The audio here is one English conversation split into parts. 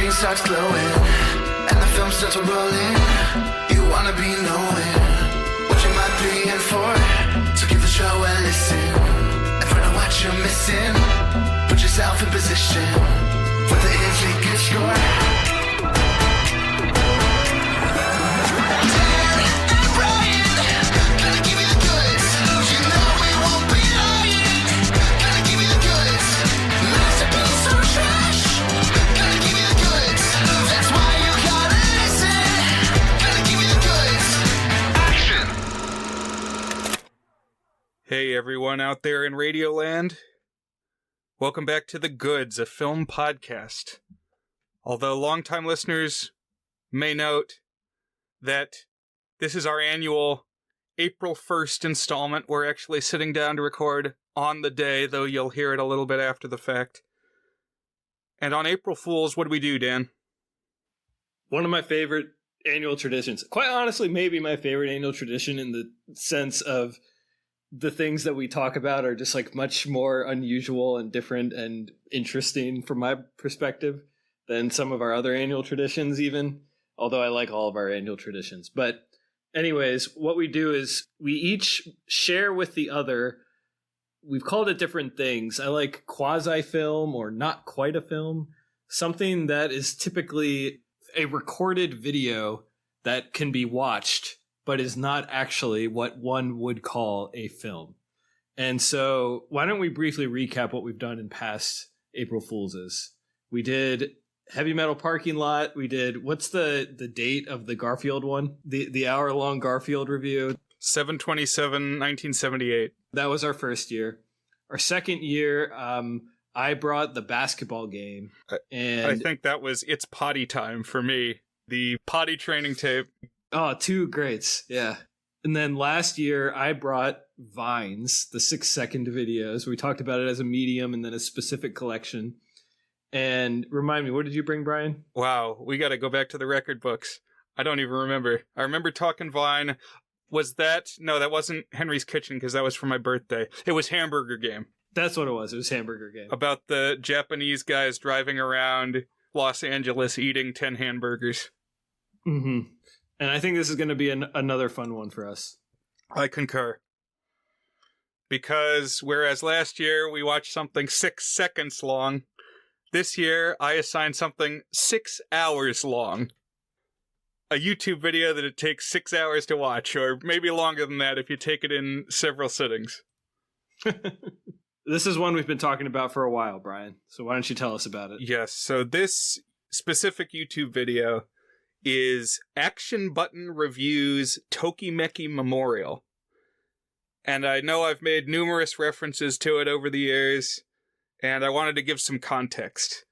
screen starts glowing, and the film starts rolling. You wanna be knowing what you might be in for. So give the show a listen and find out what you're missing. Put yourself in position for the easy good score. Hey everyone out there in Radioland. Welcome back to The Goods, a film podcast. Although longtime listeners may note that this is our annual April 1st installment. We're actually sitting down to record on the day, though you'll hear it a little bit after the fact. And on April Fools, what do we do, Dan? One of my favorite annual traditions. Quite honestly, maybe my favorite annual tradition in the sense of the things that we talk about are just like much more unusual and different and interesting from my perspective than some of our other annual traditions even, although I like all of our annual traditions. But anyways, what we do is we each share with the other. We've called it different things. I like quasi-film or not quite a film, something that is typically a recorded video that can be watched but is not actually what one would call a film. And so why don't we briefly recap what we've done in past April Foolses? We did Heavy Metal Parking Lot. We did, what's the date of the Garfield one? The hour-long Garfield review. 7/27/1978. That was our first year. Our second year, I brought the basketball game. And I think that was It's Potty Time for me. The potty training tape. Oh, two greats. Yeah. And then last year I brought Vines, the 6-second videos. We talked about it as a medium and then a specific collection. And remind me, what did you bring, Brian? Wow, we got to go back to the record books. I don't even remember. I remember talking Vine. Was that? No, that wasn't Henry's Kitchen because that was for my birthday. It was Hamburger Game. That's what it was. It was Hamburger Game. About the Japanese guys driving around Los Angeles eating 10 hamburgers. Mm-hmm. And I think this is going to be another fun one for us. I concur. Because whereas last year we watched something 6 seconds long, this year I assigned something 6 hours long. A YouTube video that it takes 6 hours to watch, or maybe longer than that if you take it in several sittings. This is one we've been talking about for a while, Brian. So why don't you tell us about it? Yes, so this specific YouTube video is Action Button Reviews Tokimeki Memorial. And I know I've made numerous references to it over the years, and I wanted to give some context.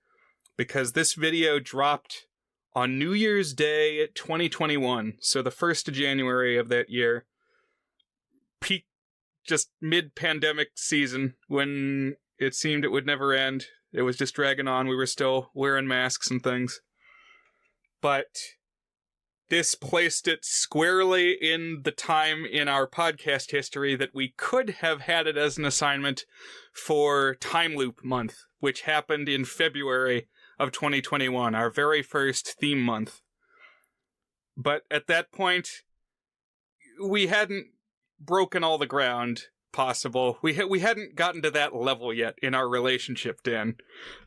Because this video dropped on New Year's Day 2021, so the 1st of January of that year. Peak, just mid-pandemic season, when it seemed it would never end. It was just dragging on, we were still wearing masks and things. But this placed it squarely in the time in our podcast history that we could have had it as an assignment for Time Loop Month, which happened in February of 2021, our very first theme month. But at that point, we hadn't broken all the ground possible. We hadn't gotten to that level yet in our relationship, Dan,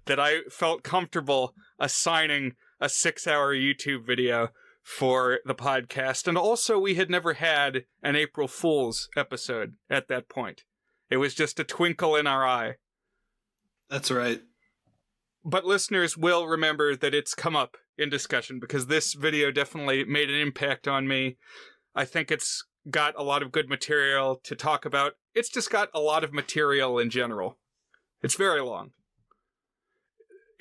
that I felt comfortable assigning a 6-hour YouTube video for the podcast. And also, we had never had an April Fool's episode at that point. It was just a twinkle in our eye. That's right. But listeners will remember that it's come up in discussion because this video definitely made an impact on me. I think it's got a lot of good material to talk about. It's just got a lot of material in general. It's very long.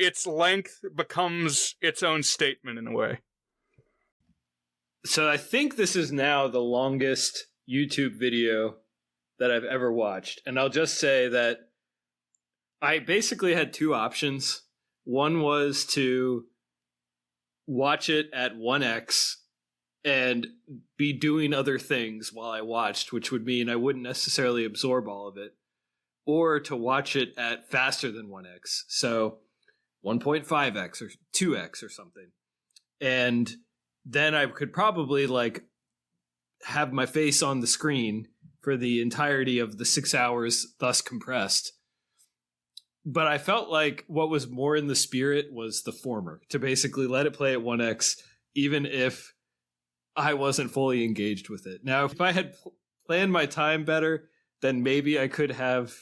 Its length becomes its own statement in a way. So I think this is now the longest YouTube video that I've ever watched. And I'll just say that I basically had two options. One was to watch it at 1x and be doing other things while I watched, which would mean I wouldn't necessarily absorb all of it, or to watch it at faster than 1x. So 1.5x or 2x or something. And then I could probably like have my face on the screen for the entirety of the 6 hours thus compressed. But I felt like what was more in the spirit was the former, to basically let it play at 1x, even if I wasn't fully engaged with it. Now, if I had planned my time better, then maybe I could have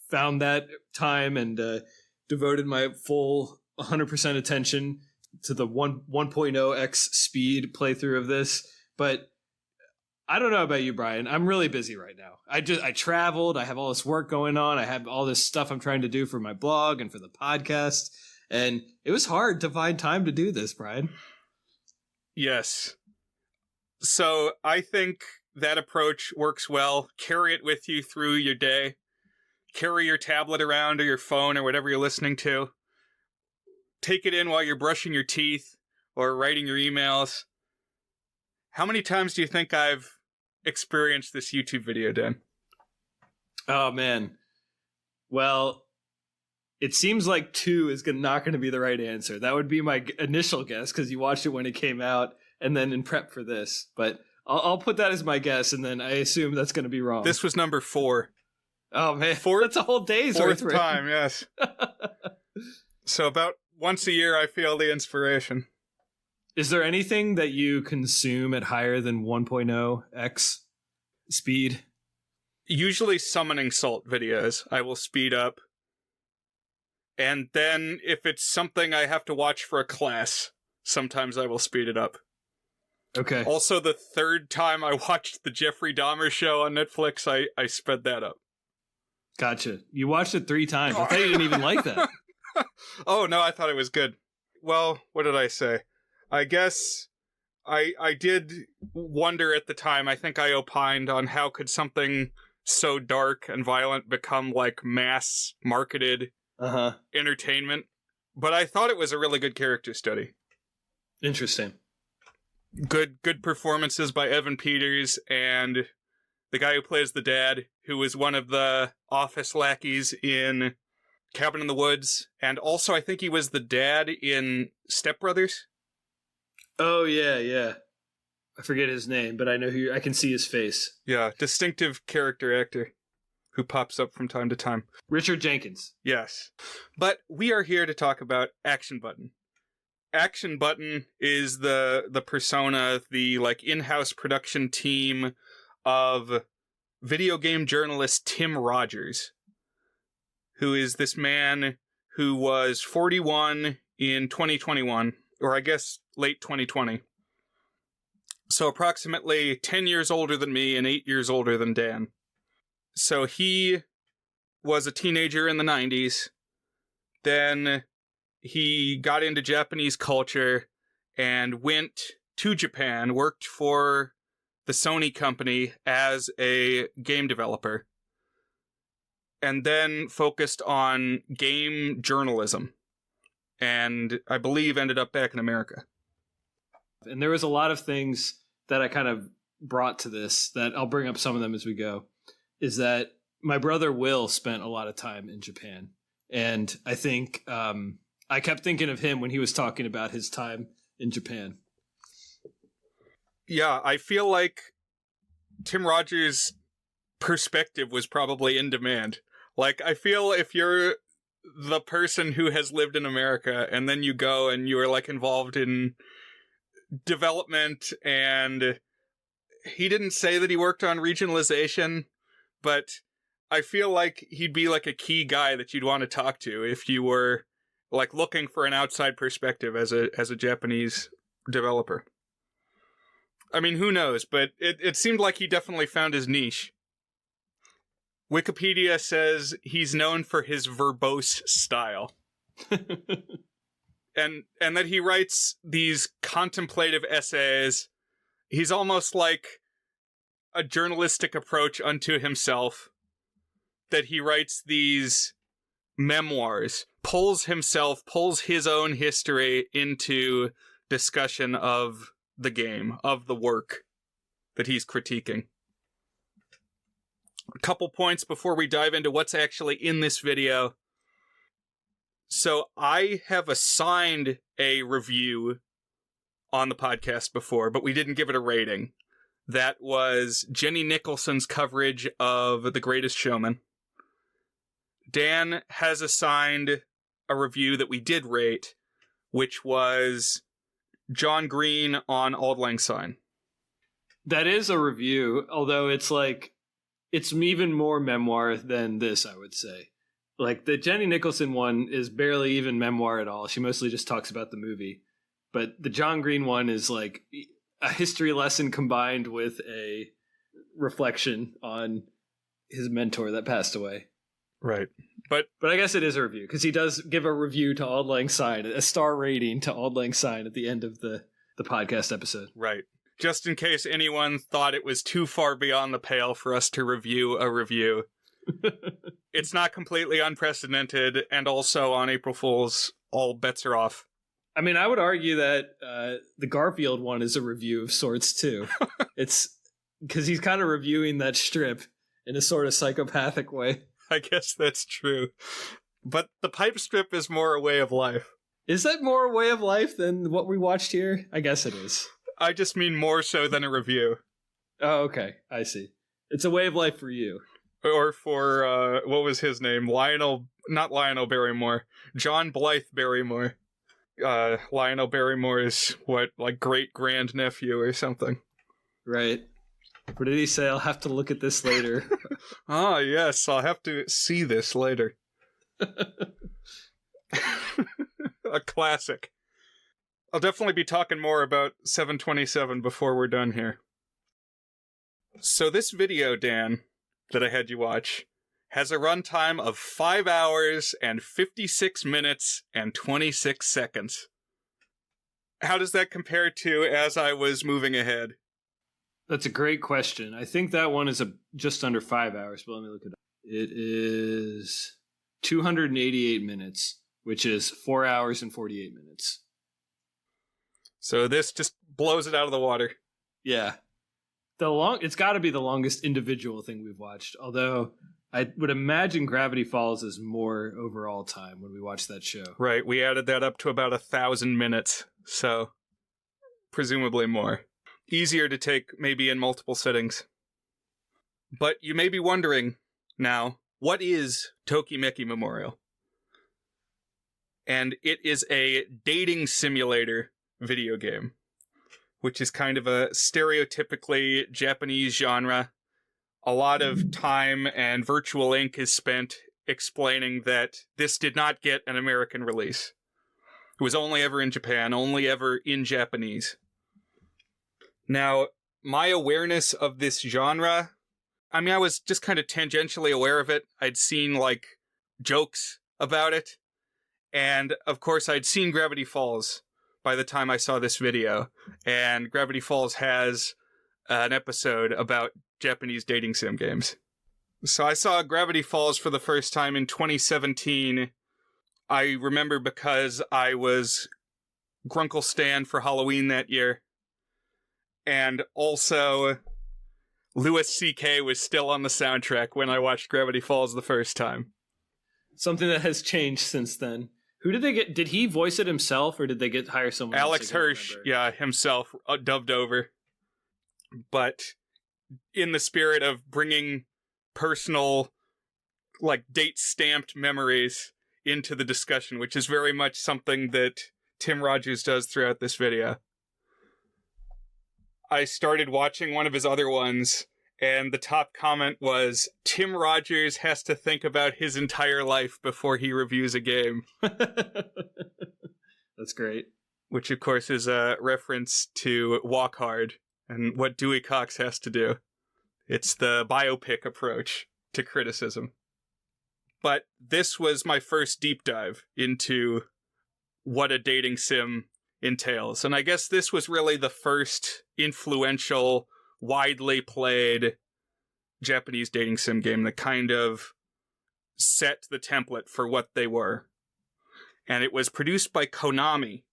found that time and devoted my full 100% attention to the 1.0x speed playthrough of this. But I don't know about you, Brian. I'm really busy right now. I traveled. I have all this work going on. I have all this stuff I'm trying to do for my blog and for the podcast. And it was hard to find time to do this, Brian. Yes. So I think that approach works well. Carry it with you through your day. Carry your tablet around or your phone or whatever you're listening to. Take it in while you're brushing your teeth or writing your emails. How many times do you think I've experienced this YouTube video, Dan? Oh, man. Well, it seems like 2 is not going to be the right answer. That would be my initial guess because you watched it when it came out and then in prep for this. But I'll put that as my guess, and then I assume that's going to be wrong. This was number 4. Oh, man. That's a whole day's worth. Fourth time, yes. So about once a year, I feel the inspiration. Is there anything that you consume at higher than 1.0x speed? Usually summoning salt videos, I will speed up. And then if it's something I have to watch for a class, sometimes I will speed it up. Okay. Also, the third time I watched the Jeffrey Dahmer show on Netflix, I sped that up. Gotcha. You watched it 3 times. I thought you didn't even like that. Oh, no, I thought it was good. Well, what did I say? I guess I did wonder at the time, I think I opined on how could something so dark and violent become like mass marketed entertainment. But I thought it was a really good character study. Interesting. Good performances by Evan Peters and the guy who plays the dad, who was one of the office lackeys in Cabin in the Woods. And also I think he was the dad in Step Brothers. Oh, yeah. I forget his name, but I know I can see his face. Yeah, distinctive character actor who pops up from time to time. Richard Jenkins. Yes. But we are here to talk about Action Button. Action Button is the persona, the like in-house production team of video game journalist Tim Rogers, who is this man who was 41 in 2021, or I guess late 2020. So approximately 10 years older than me and 8 years older than Dan. So he was a teenager in the 90s. Then he got into Japanese culture and went to Japan, worked for the Sony company as a game developer, and then focused on game journalism. And I believe ended up back in America. And there was a lot of things that I kind of brought to this that I'll bring up some of them as we go, is that my brother Will spent a lot of time in Japan. And I think I kept thinking of him when he was talking about his time in Japan. Yeah, I feel like Tim Rogers' perspective was probably in demand. Like, I feel if you're the person who has lived in America and then you go and you're like involved in development, and he didn't say that he worked on regionalization, but I feel like he'd be like a key guy that you'd want to talk to if you were like looking for an outside perspective as a Japanese developer. I mean, who knows, but it seemed like he definitely found his niche. Wikipedia says he's known for his verbose style. And that he writes these contemplative essays. He's almost like a journalistic approach unto himself. That he writes these memoirs, pulls his own history into discussion of the game, of the work that he's critiquing. A couple points before we dive into what's actually in this video. So I have assigned a review on the podcast before, but we didn't give it a rating. That was Jenny Nicholson's coverage of The Greatest Showman. Dan has assigned a review that we did rate, which was John Green on Auld Lang Syne. That is a review, although it's even more memoir than this, I would say. Like, the Jenny Nicholson one is barely even memoir at all. She mostly just talks about the movie. But the John Green one is like a history lesson combined with a reflection on his mentor that passed away. Right. But I guess it is a review, because he does give a review to Auld Lang Syne, a star rating to Auld Lang Syne at the end of the podcast episode. Right. Just in case anyone thought it was too far beyond the pale for us to review a review. It's not completely unprecedented, and also on April Fool's, all bets are off. I mean, I would argue that the Garfield one is a review of sorts, too. It's because he's kind of reviewing that strip in a sort of psychopathic way. I guess that's true. But the pipe strip is more a way of life. Is that more a way of life than what we watched here? I guess it is. I just mean more so than a review. Oh, okay. I see. It's a way of life for you. Or for, what was his name? Not Lionel Barrymore. John Blythe Barrymore. Lionel Barrymore's, great-grand-nephew or something. Right. What did he say? I'll have to look at this later. Ah, yes, I'll have to see this later. A classic. I'll definitely be talking more about 727 before we're done here. So this video, Dan, that I had you watch, has a runtime of 5 hours and 56 minutes and 26 seconds. How does that compare to As I Was Moving Ahead? That's a great question. I think that one is just under 5 hours, but let me look it up. It is 288 minutes, which is 4 hours and 48 minutes. So this just blows it out of the water. Yeah. It's got to be the longest individual thing we've watched, although I would imagine Gravity Falls is more overall time when we watch that show. Right, we added that up to about 1,000 minutes, so presumably more. Easier to take maybe in multiple sittings. But you may be wondering now, what is Tokimeki Memorial? And it is a dating simulator video game, which is kind of a stereotypically Japanese genre. A lot of time and virtual ink is spent explaining that this did not get an American release. It was only ever in Japan, only ever in Japanese. Now, my awareness of this genre, I mean, I was just kind of tangentially aware of it. I'd seen, jokes about it. And, of course, I'd seen Gravity Falls by the time I saw this video. And Gravity Falls has an episode about Japanese dating sim games. So I saw Gravity Falls for the first time in 2017. I remember because I was Grunkle Stan for Halloween that year. And also, Louis C.K. was still on the soundtrack when I watched Gravity Falls the first time. Something that has changed since then. Who did they get? Did he voice it himself, or did they hire someone Alex Hirsch, yeah, himself, dubbed over. But in the spirit of bringing personal, date-stamped memories into the discussion, which is very much something that Tim Rogers does throughout this video. I started watching one of his other ones, and the top comment was, Tim Rogers has to think about his entire life before he reviews a game. That's great. Which, of course, is a reference to Walk Hard and what Dewey Cox has to do. It's the biopic approach to criticism. But this was my first deep dive into what a dating sim entails. And I guess this was really the first influential, widely played Japanese dating sim game that kind of set the template for what they were. And it was produced by Konami.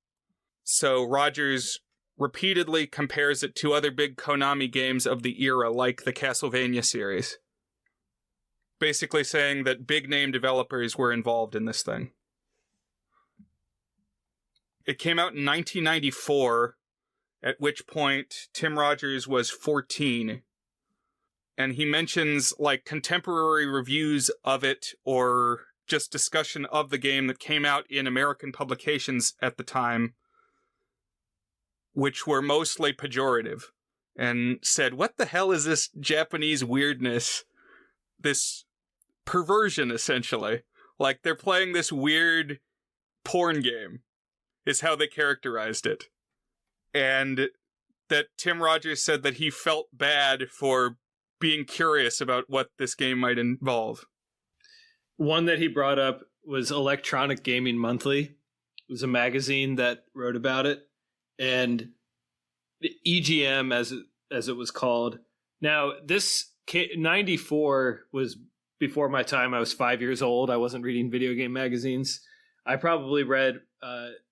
So Rogers repeatedly compares it to other big Konami games of the era, like the Castlevania series. Basically saying that big name developers were involved in this thing. It came out in 1994, at which point Tim Rogers was 14. And he mentions like contemporary reviews of it or just discussion of the game that came out in American publications at the time, which were mostly pejorative, and said, what the hell is this Japanese weirdness? This perversion, essentially. Like, they're playing this weird porn game, is how they characterized it. And that Tim Rogers said that he felt bad for being curious about what this game might involve. One that he brought up was Electronic Gaming Monthly. It was a magazine that wrote about it. And the EGM, as it was called. Now, this 94 was before my time. I was 5 years old. I wasn't reading video game magazines. I probably read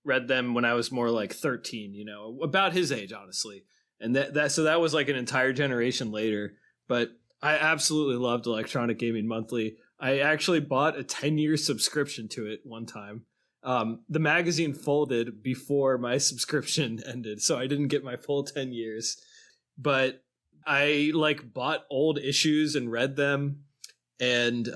them when I was more like 13, you know, about his age, honestly. And so that was like an entire generation later. But I absolutely loved Electronic Gaming Monthly. I actually bought a 10-year subscription to it one time. The magazine folded before my subscription ended, so I didn't get my full 10 years. But I like bought old issues and read them, and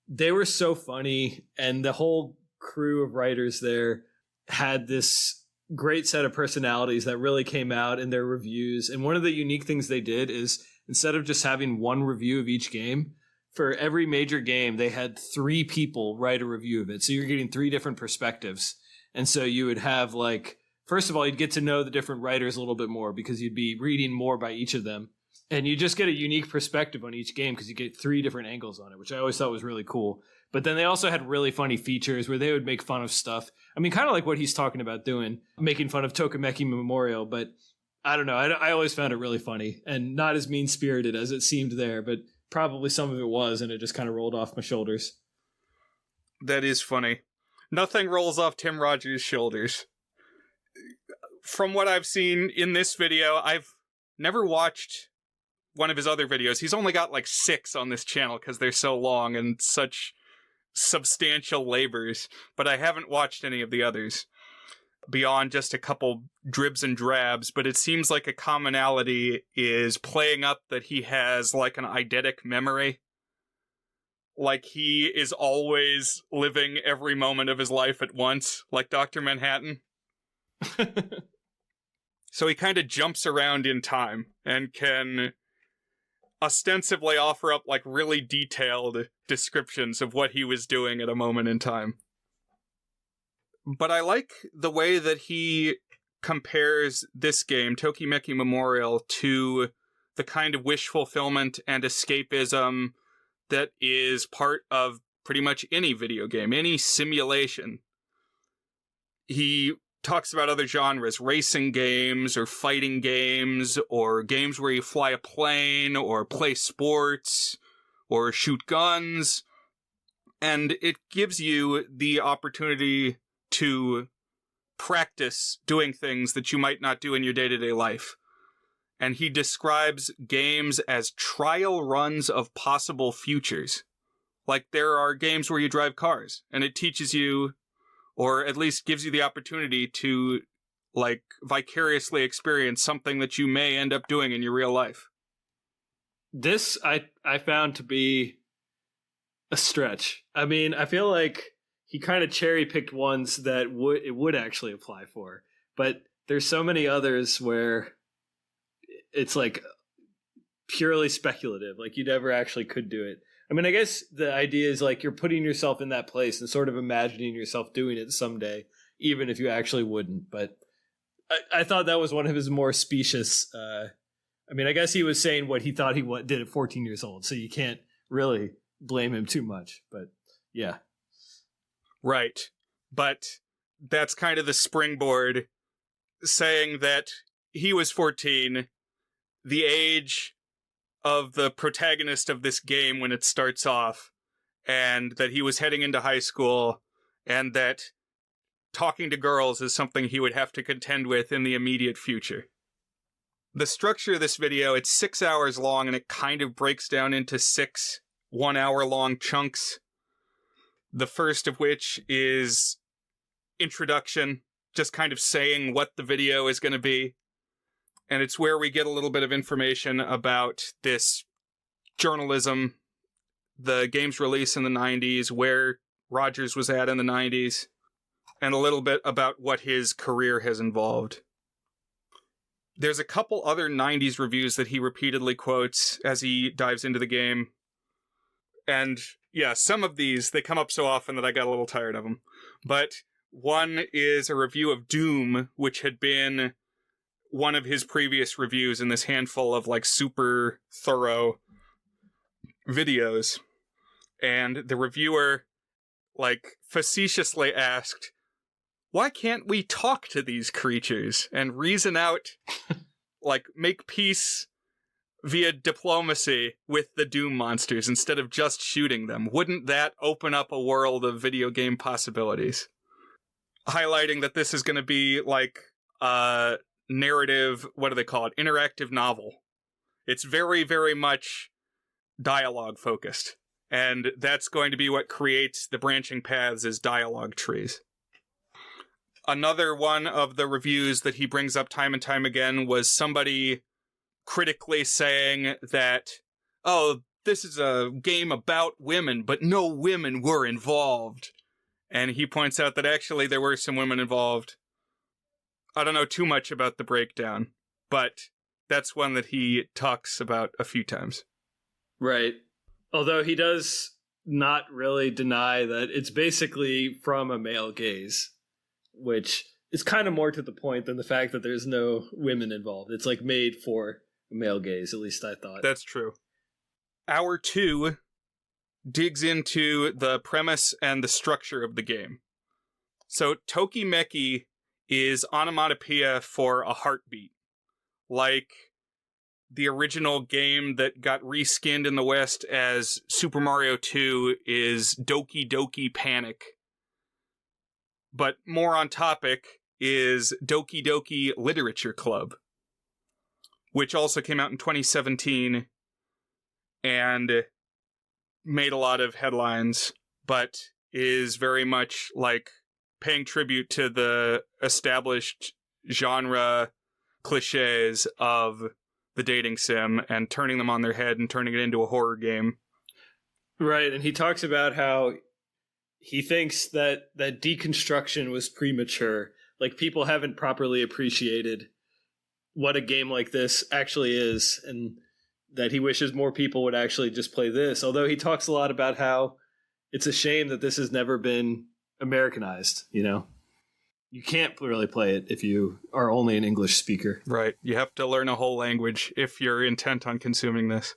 they were so funny. And the whole crew of writers there had this great set of personalities that really came out in their reviews. And one of the unique things they did is instead of just having one review of each game, for every major game, they had 3 people write a review of it. So you're getting 3 different perspectives. And so you would have like, first of all, you'd get to know the different writers a little bit more because you'd be reading more by each of them. And you just get a unique perspective on each game because you get 3 different angles on it, which I always thought was really cool. But then they also had really funny features where they would make fun of stuff. I mean, kind of like what he's talking about doing, making fun of Tokimeki Memorial. But I don't know. I always found it really funny and not as mean-spirited as it seemed there, but probably some of it was, and it just kind of rolled off my shoulders. That is funny. Nothing rolls off Tim Rogers' shoulders. From what I've seen in this video, I've never watched one of his other videos. He's only got like 6 on this channel because they're so long and such substantial labors, but I haven't watched any of the others beyond just a couple dribs and drabs. But it seems like a commonality is playing up that he has like an eidetic memory. Like he is always living every moment of his life at once, like Dr. Manhattan. So he kind of jumps around in time and can ostensibly offer up like really detailed descriptions of what he was doing at a moment in time. But I like the way that he compares this game, Tokimeki Memorial, to the kind of wish fulfillment and escapism that is part of pretty much any video game, any simulation. He talks about other genres, racing games or fighting games or games where you fly a plane or play sports or shoot guns. And it gives you the opportunity to practice doing things that you might not do in your day-to-day life. And he describes games as trial runs of possible futures. Like there are games where you drive cars, and it teaches you, or at least gives you the opportunity to, like, vicariously experience something that you may end up doing in your real life. This I found to be a stretch. I mean, I feel like he kind of cherry-picked ones that it would actually apply for. But there's so many others where it's like purely speculative, like you never actually could do it. I mean, I guess the idea is like you're putting yourself in that place and sort of imagining yourself doing it someday, even if you actually wouldn't. But I thought that was one of his more specious. I mean, I guess he was saying what he thought he did at 14 years old, so you can't really blame him too much. But yeah. Right. But that's kind of the springboard, saying that he was 14, the age of the protagonist of this game when it starts off, and that he was heading into high school, and that talking to girls is something he would have to contend with in the immediate future. The structure of this video, it's 6 hours long, and it kind of breaks down into 6 one-hour-long chunks. The first of which is introduction, just kind of saying what the video is going to be. And it's where we get a little bit of information about this journalism, the game's release in the 90s, where Rogers was at in the 90s, and a little bit about what his career has involved. There's a couple other 90s reviews that he repeatedly quotes as he dives into the game. And yeah, some of these, they come up so often that I got a little tired of them. But one is a review of Doom, which had been one of his previous reviews in this handful of like super thorough videos. And the reviewer like facetiously asked, why can't we talk to these creatures and reason out, like make peace via diplomacy with the Doom monsters instead of just shooting them? Wouldn't that open up a world of video game possibilities? Highlighting that this is going to be like a narrative, what do they call it? Interactive novel. It's very, very much dialogue focused. And that's going to be what creates the branching paths as dialogue trees. Another one of the reviews that he brings up time and time again was somebody critically saying that, oh, this is a game about women, but no women were involved. And he points out that actually there were some women involved. I don't know too much about the breakdown, but that's one that he talks about a few times. Right. Although he does not really deny that it's basically from a male gaze, which is kind of more to the point than the fact that there's no women involved. It's like made for a male gaze, at least I thought. That's true. Hour 2 digs into the premise and the structure of the game. So Tokimeki is onomatopoeia for a heartbeat. Like the original game that got reskinned in the West as Super Mario 2 is Doki Doki Panic. But more on topic is Doki Doki Literature Club, which also came out in 2017 and made a lot of headlines, but is very much like paying tribute to the established genre cliches of the dating sim and turning them on their head and turning it into a horror game. Right, and he talks about how he thinks that deconstruction was premature. Like, people haven't properly appreciated what a game like this actually is, and that he wishes more people would actually just play this. Although he talks a lot about how it's a shame that this has never been Americanized, you know? You can't really play it if you are only an English speaker. Right. You have to learn a whole language if you're intent on consuming this.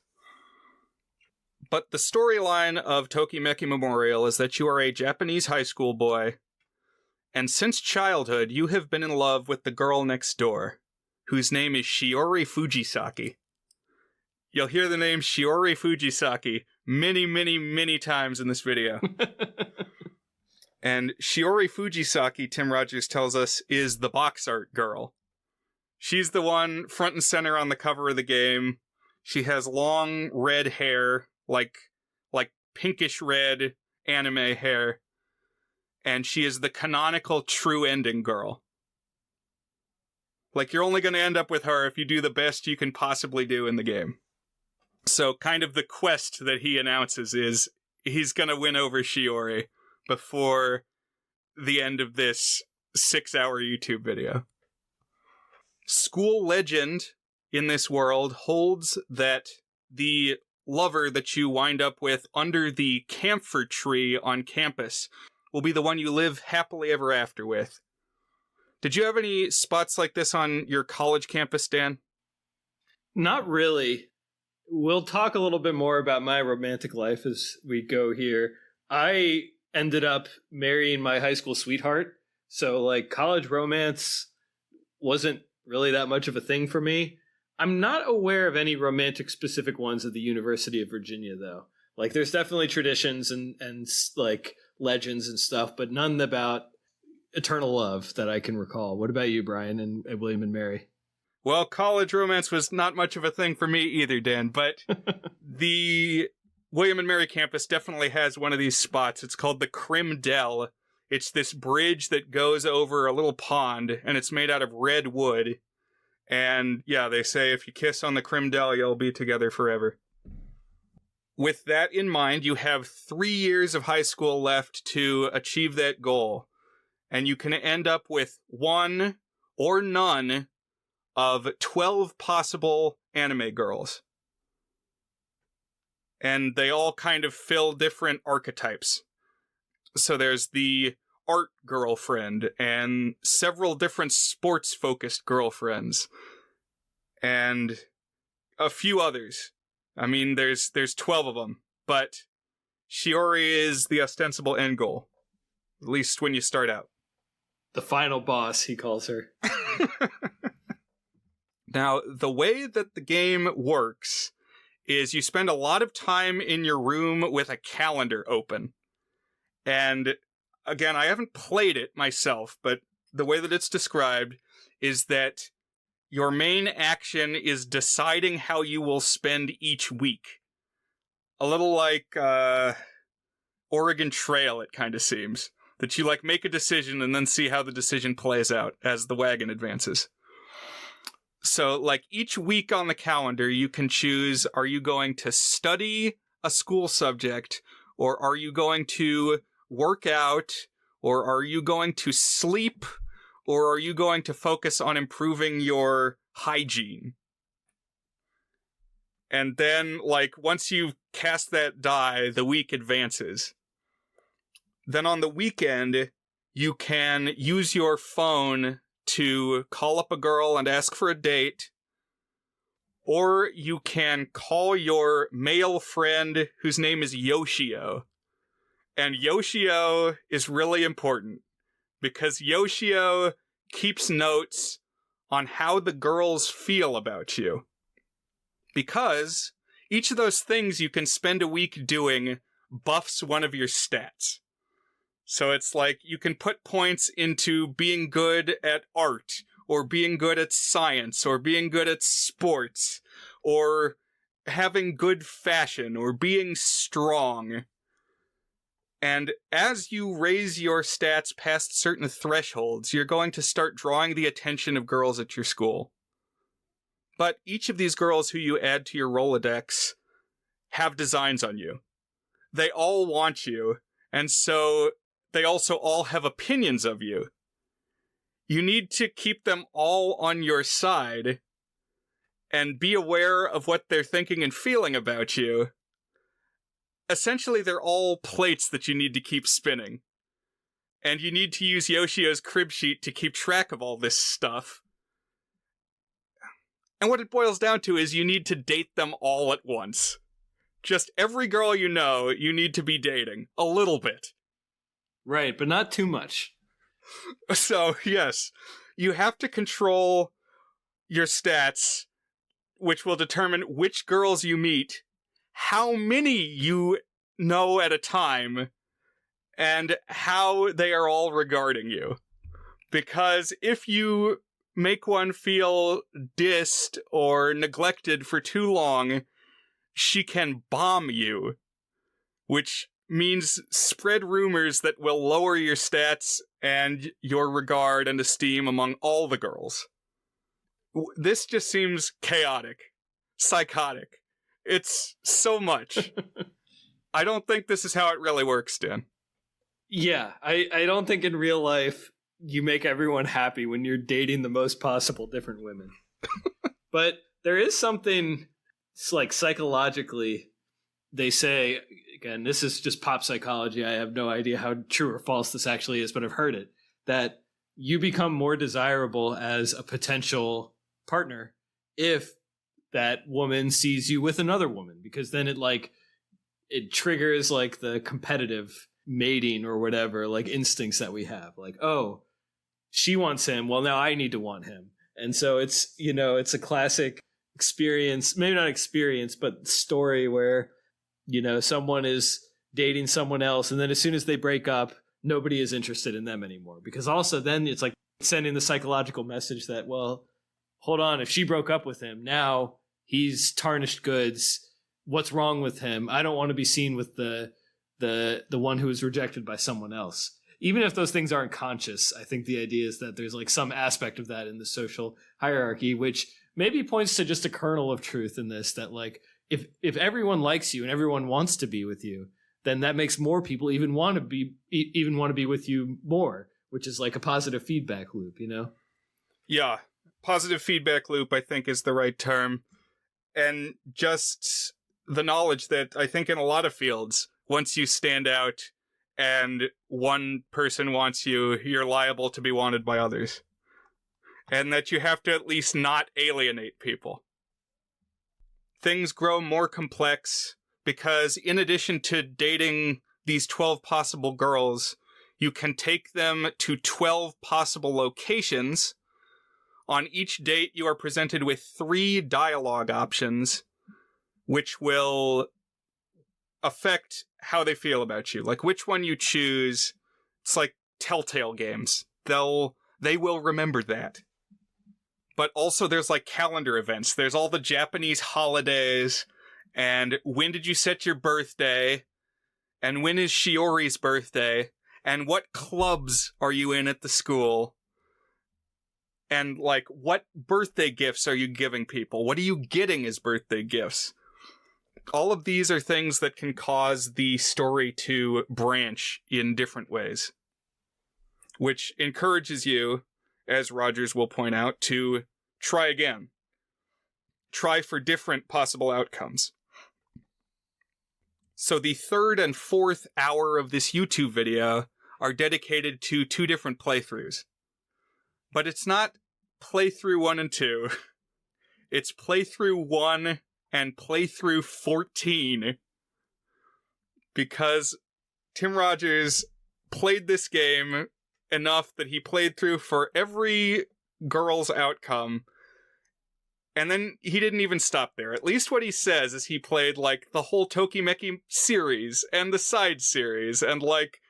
But the storyline of Tokimeki Memorial is that you are a Japanese high school boy, and since childhood you have been in love with the girl next door, whose name is Shiori Fujisaki. You'll hear the name Shiori Fujisaki many, many, many times in this video. And Shiori Fujisaki, Tim Rogers tells us, is the box art girl. She's the one front and center on the cover of the game. She has long red hair, like pinkish red anime hair. And she is the canonical true ending girl. Like, you're only going to end up with her if you do the best you can possibly do in the game. So kind of the quest that he announces is he's going to win over Shiori before the end of this 6-hour YouTube video. School legend in this world holds that the lover that you wind up with under the camphor tree on campus will be the one you live happily ever after with. Did you have any spots like this on your college campus, Dan? Not really. We'll talk a little bit more about my romantic life as we go here. I ended up marrying my high school sweetheart, so like college romance wasn't really that much of a thing for me. I'm not aware of any romantic specific ones at the University of Virginia, though. Like, there's definitely traditions and like legends and stuff, but none about eternal love that I can recall. What about you, Brian, and William and Mary? Well, college romance was not much of a thing for me either, Dan, but the William and Mary campus definitely has one of these spots. It's called the Crim Dell. It's this bridge that goes over a little pond, and it's made out of red wood. And yeah, they say if you kiss on the creme delle, you'll be together forever. With that in mind, you have 3 years of high school left to achieve that goal. And you can end up with one or none of 12 possible anime girls. And they all kind of fill different archetypes. So there's the art girlfriend and several different sports-focused girlfriends. And a few others. I mean, there's 12 of them, but Shiori is the ostensible end goal. At least when you start out. The final boss, he calls her. Now, the way that the game works is you spend a lot of time in your room with a calendar open. And again, I haven't played it myself, but the way that it's described is that your main action is deciding how you will spend each week. A little like Oregon Trail, it kind of seems. That you like make a decision and then see how the decision plays out as the wagon advances. So like each week on the calendar, you can choose, are you going to study a school subject, or are you going to work out, or are you going to sleep, or are you going to focus on improving your hygiene? And then, like, once you've cast that die, the week advances. Then on the weekend, you can use your phone to call up a girl and ask for a date, or you can call your male friend whose name is Yoshio. And Yoshio is really important, because Yoshio keeps notes on how the girls feel about you. Because each of those things you can spend a week doing buffs one of your stats. So it's like you can put points into being good at art, or being good at science, or being good at sports, or having good fashion, or being strong. And as you raise your stats past certain thresholds, you're going to start drawing the attention of girls at your school. But each of these girls who you add to your Rolodex have designs on you. They all want you, and so they also all have opinions of you. You need to keep them all on your side and be aware of what they're thinking and feeling about you. Essentially, they're all plates that you need to keep spinning. And you need to use Yoshio's crib sheet to keep track of all this stuff. And what it boils down to is you need to date them all at once. Just every girl you know, you need to be dating. A little bit. Right, but not too much. So, yes, you have to control your stats, which will determine which girls you meet, how many you know at a time, and how they are all regarding you. Because if you make one feel dissed or neglected for too long, she can bomb you, which means spread rumors that will lower your stats and your regard and esteem among all the girls. This just seems chaotic, psychotic. It's so much. I don't think this is how it really works, Dan. Yeah, I don't think in real life you make everyone happy when you're dating the most possible different women. But there is something, it's like psychologically, they say, again, this is just pop psychology. I have no idea how true or false this actually is, but I've heard it, that you become more desirable as a potential partner if that woman sees you with another woman, because then it triggers like the competitive mating or whatever, like instincts that we have. Like, oh, she wants him. Well, now I need to want him. And so it's, it's a classic experience, maybe not experience, but story where, someone is dating someone else. And then as soon as they break up, nobody is interested in them anymore. Because also then it's like sending the psychological message that, well, hold on, if she broke up with him, now he's tarnished goods. What's wrong with him? I don't want to be seen with the one who was rejected by someone else. even if those things aren't conscious, I think the idea is that there's like some aspect of that in the social hierarchy, which maybe points to just a kernel of truth in this, that like if everyone likes you and everyone wants to be with you, then that makes more people even want to be with you more, which is like a positive feedback loop, you know? Yeah, positive feedback loop, I think, is the right term. And just the knowledge that I think in a lot of fields, once you stand out and one person wants you, you're liable to be wanted by others. And that you have to at least not alienate people. Things grow more complex because in addition to dating these 12 possible girls, you can take them to 12 possible locations. On each date, you are presented with 3 dialogue options, which will affect how they feel about you. Like which one you choose, it's like Telltale games. They will remember that. But also there's like calendar events. There's all the Japanese holidays, and when did you set your birthday, and when is Shiori's birthday, and what clubs are you in at the school, and like what birthday gifts are you giving people? What are you getting as birthday gifts? All of these are things that can cause the story to branch in different ways, which encourages you, as Rogers will point out, to try again. Try for different possible outcomes. So the 3rd and 4th hour of this YouTube video are dedicated to 2 different playthroughs. But it's not playthrough 1 and 2. It's playthrough 1 and playthrough 14. Because Tim Rogers played this game enough that he played through for every girl's outcome, and then he didn't even stop there. At least what he says is he played like the whole Tokimeki series and the side series, and like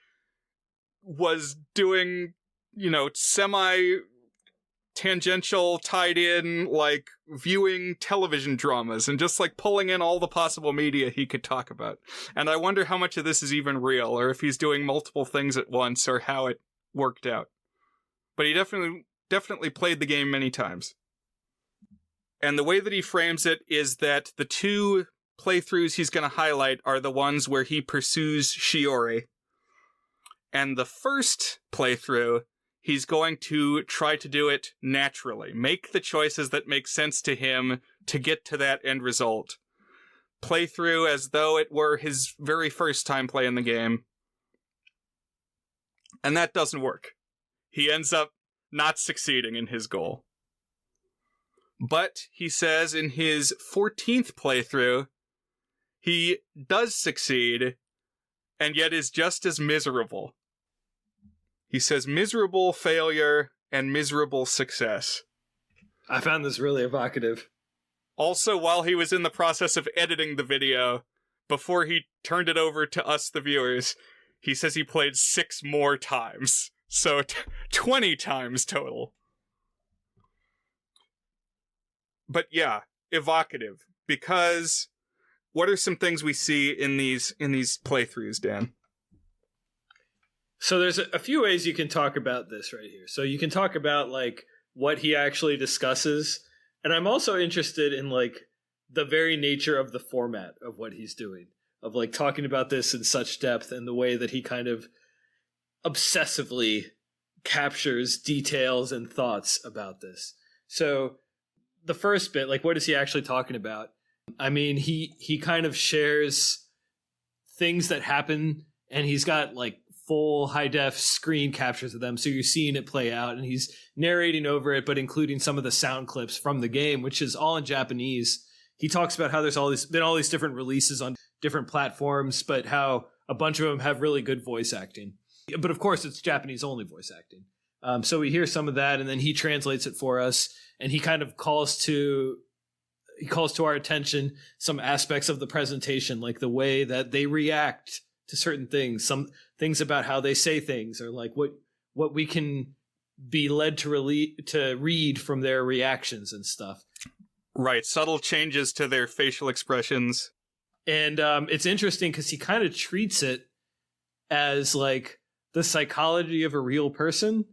was doing, you know, semi-tangential tied in, like viewing television dramas and just like pulling in all the possible media he could talk about. And I wonder how much of this is even real, or if he's doing multiple things at once, or how it worked out. But he definitely played the game many times. And the way that he frames it is that the 2 playthroughs he's going to highlight are the ones where he pursues Shiori. And the first playthrough, he's going to try to do it naturally. Make the choices that make sense to him to get to that end result. Play through as though it were his very first time playing the game. And that doesn't work. He ends up not succeeding in his goal. But he says in his 14th playthrough, he does succeed, and yet is just as miserable. He says miserable failure and miserable success. I found this really evocative. Also, while he was in the process of editing the video, before he turned it over to us, the viewers, he says he played 6 more times. So 20 times total. But yeah, evocative. Because what are some things we see in these playthroughs, Dan? So there's a few ways you can talk about this right here. So you can talk about like what he actually discusses. And I'm also interested in like the very nature of the format of what he's doing, of like talking about this in such depth, and the way that he kind of obsessively captures details and thoughts about this. So the first bit, like what is he actually talking about? I mean, he kind of shares things that happen, and he's got like full high def screen captures of them. So you're seeing it play out, and he's narrating over it, but including some of the sound clips from the game, which is all in Japanese. He talks about how there's been all these different releases on different platforms, but how a bunch of them have really good voice acting. But of course, it's Japanese only voice acting. So we hear some of that, and then he translates it for us, and he kind of calls to our attention some aspects of the presentation, like the way that they react to certain things, some things about how they say things, or like what we can be led to read from their reactions and stuff. Right, subtle changes to their facial expressions. And it's interesting because he kind of treats it as like the psychology of a real person,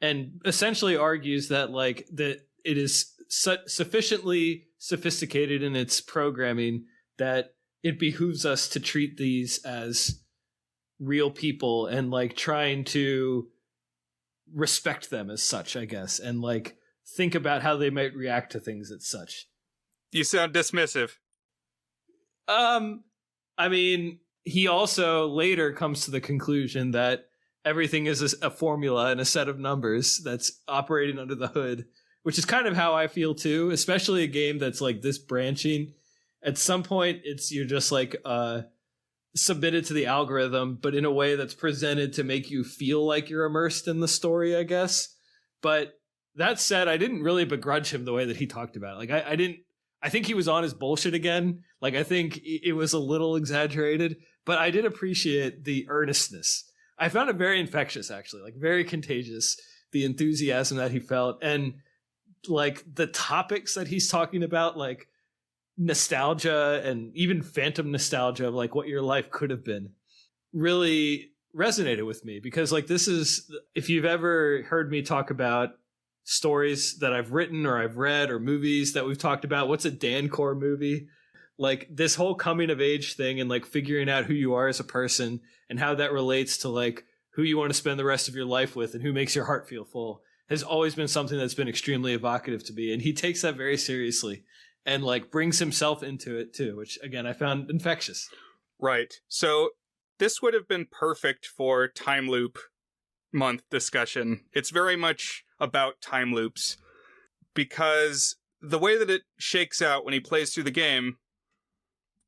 and essentially argues that like that it is sufficiently sophisticated in its programming that it behooves us to treat these as real people and like trying to respect them as such, I guess, and like think about how they might react to things as such. You sound dismissive. I mean, he also later comes to the conclusion that everything is a formula and a set of numbers that's operating under the hood, which is kind of how I feel too, especially a game that's like this branching. At some point, you're just like submitted to the algorithm, but in a way that's presented to make you feel like you're immersed in the story, I guess. But that said, I didn't really begrudge him the way that he talked about it. Like I think he was on his bullshit again. Like I think it was a little exaggerated, but I did appreciate the earnestness. I found it very infectious, actually, like very contagious, the enthusiasm that he felt, and like the topics that he's talking about, like nostalgia and even phantom nostalgia of like what your life could have been, really resonated with me. Because like this is, if you've ever heard me talk about stories that I've written or I've read or movies that we've talked about, what's a Dancore movie? Like this whole coming of age thing and like figuring out who you are as a person and how that relates to like who you want to spend the rest of your life with and who makes your heart feel full has always been something that's been extremely evocative to me. And he takes that very seriously and like brings himself into it too, which again, I found infectious. Right. So this would have been perfect for Time Loop Month discussion. It's very much about time loops because the way that it shakes out when he plays through the game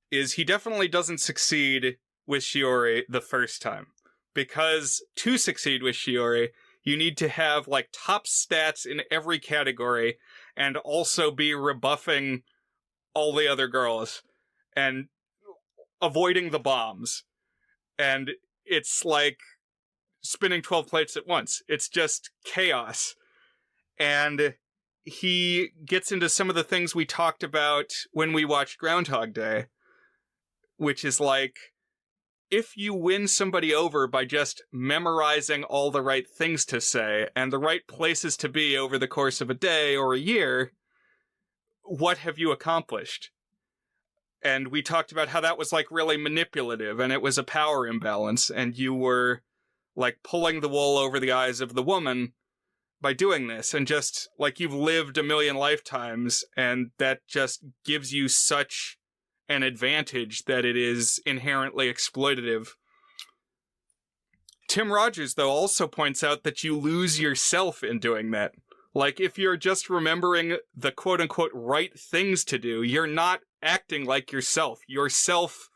is he definitely doesn't succeed with Shiori the first time. Because to succeed with Shiori, you need to have like top stats in every category and also be rebuffing all the other girls and avoiding the bombs. And it's like spinning 12 plates at once. It's just chaos. And he gets into some of the things we talked about when we watched Groundhog Day, which is like, if you win somebody over by just memorizing all the right things to say and the right places to be over the course of a day or a year, what have you accomplished? And we talked about how that was like really manipulative and it was a power imbalance and you were like pulling the wool over the eyes of the woman by doing this, and just like you've lived a million lifetimes and that just gives you such an advantage that it is inherently exploitative. Tim Rogers, though, also points out that you lose yourself in doing that. Like, if you're just remembering the quote-unquote right things to do, you're not acting like yourself. Yourself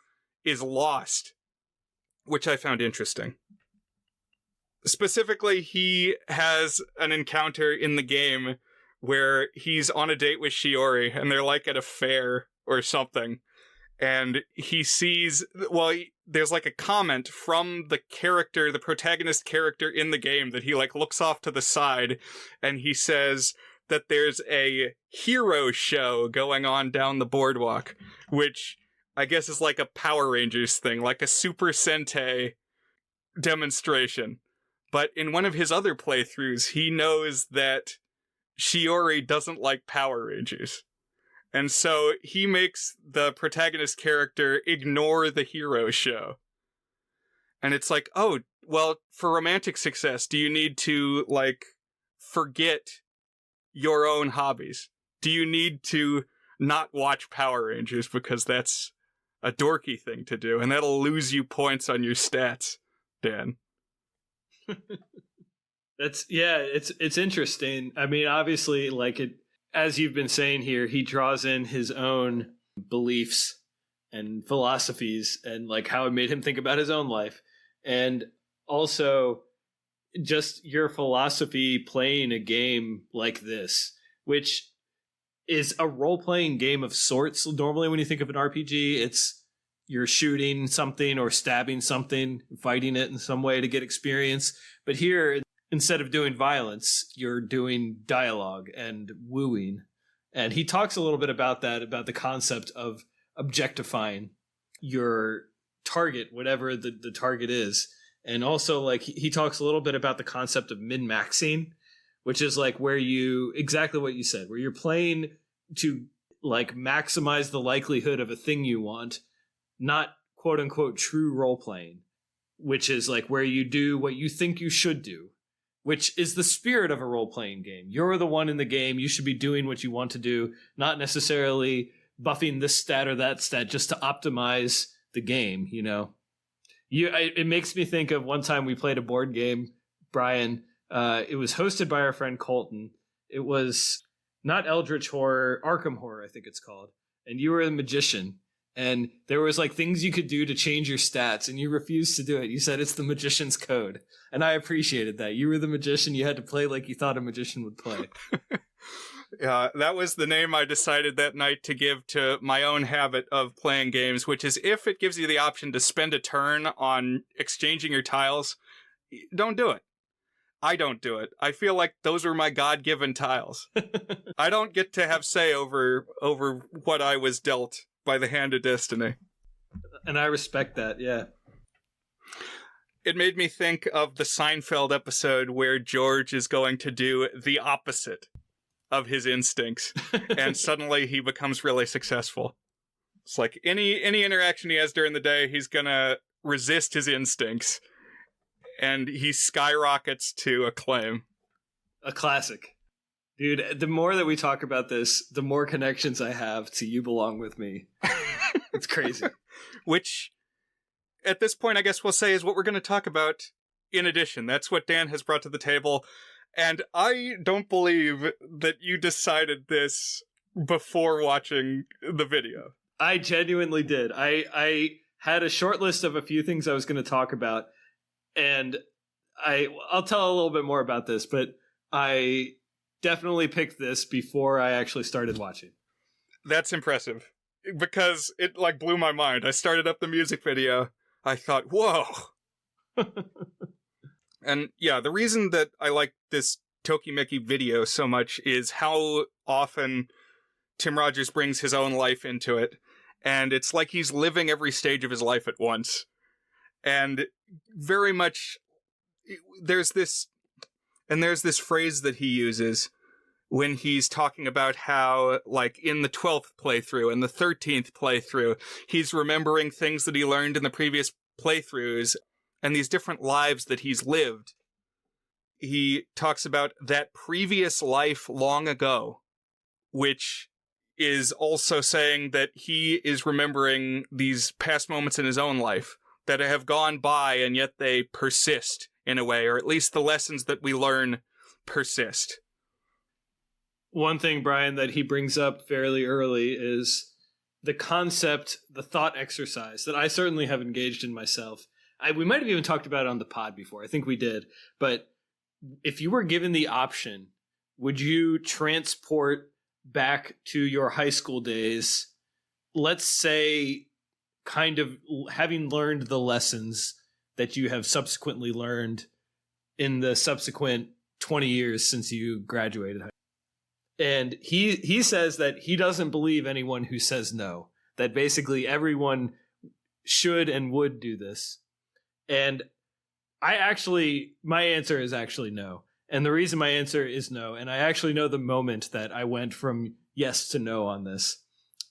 is lost, which I found interesting. Specifically, he has an encounter in the game where he's on a date with Shiori, and they're like at a fair or something. And he sees, well, there's like a comment from the character, the protagonist character in the game that he like looks off to the side and he says that there's a hero show going on down the boardwalk, which I guess is like a Power Rangers thing, like a Super Sentai demonstration. But in one of his other playthroughs, he knows that Shiori doesn't like Power Rangers. And so he makes the protagonist character ignore the hero show. And it's like, oh, well, for romantic success, do you need to, like, forget your own hobbies? Do you need to not watch Power Rangers because that's a dorky thing to do, and that'll lose you points on your stats, Dan? It's interesting. I mean, obviously, like it, as you've been saying here, he draws in his own beliefs and philosophies and like how it made him think about his own life. And also just your philosophy playing a game like this, which is a role-playing game of sorts. Normally when you think of an RPG, it's you're shooting something or stabbing something, fighting it in some way to get experience. But here, instead of doing violence, you're doing dialogue and wooing. And he talks a little bit about that, about the concept of objectifying your target, whatever the target is, And also, like, he talks a little bit about the concept of min-maxing, which is like where you, exactly what you said, where you're playing to like maximize the likelihood of a thing you want, not quote unquote true role playing, which is like where you do what you think you should do, which is the spirit of a role playing game. You're the one in the game. You should be doing what you want to do, not necessarily buffing this stat or that stat just to optimize the game, you know? It makes me think of one time we played a board game, Brian. It was hosted by our friend Colton. It was not Eldritch Horror, Arkham Horror, I think it's called. And you were a magician. And there was like things you could do to change your stats, and you refused to do it. You said it's the magician's code. And I appreciated that. You were the magician. You had to play like you thought a magician would play. Yeah, that was the name I decided that night to give to my own habit of playing games, which is if it gives you the option to spend a turn on exchanging your tiles, don't do it. I don't do it. I feel like those are my God-given tiles. I don't get to have say over what I was dealt by the hand of destiny. And I respect that, yeah. It made me think of the Seinfeld episode where George is going to do the opposite of his instincts, and suddenly he becomes really successful. It's like any interaction he has during the day, he's gonna resist his instincts, and he skyrockets to acclaim. A classic. Dude, the more that we talk about this, the more connections I have to You Belong With Me. It's crazy. Which, at this point, I guess we'll say is what we're going to talk about in addition. That's what Dan has brought to the table. And I don't believe that you decided this before watching the video. I genuinely did. I had a short list of a few things I was going to talk about. And I'll tell a little bit more about this, but I definitely picked this before I actually started watching. That's impressive, because it like blew my mind. I started up the music video. I thought, whoa. And yeah, the reason that I like this Tokimeki video so much is how often Tim Rogers brings his own life into it. And it's like he's living every stage of his life at once. And very much, there's this phrase that he uses when he's talking about how, like, in the 12th playthrough and the 13th playthrough, he's remembering things that he learned in the previous playthroughs and these different lives that he's lived. He talks about that previous life long ago, which is also saying that he is remembering these past moments in his own life that have gone by, and yet they persist in a way, or at least the lessons that we learn persist. One thing, Brian, that he brings up fairly early is the concept, the thought exercise that I certainly have engaged in myself. We might have even talked about it on the pod before. I think we did. But if you were given the option, would you transport back to your high school days, let's say, kind of having learned the lessons that you have subsequently learned in the subsequent 20 years since you graduated high school? And he says that he doesn't believe anyone who says no, that basically everyone should and would do this. And my answer is actually no. And the reason my answer is no, and I actually know the moment that I went from yes to no on this,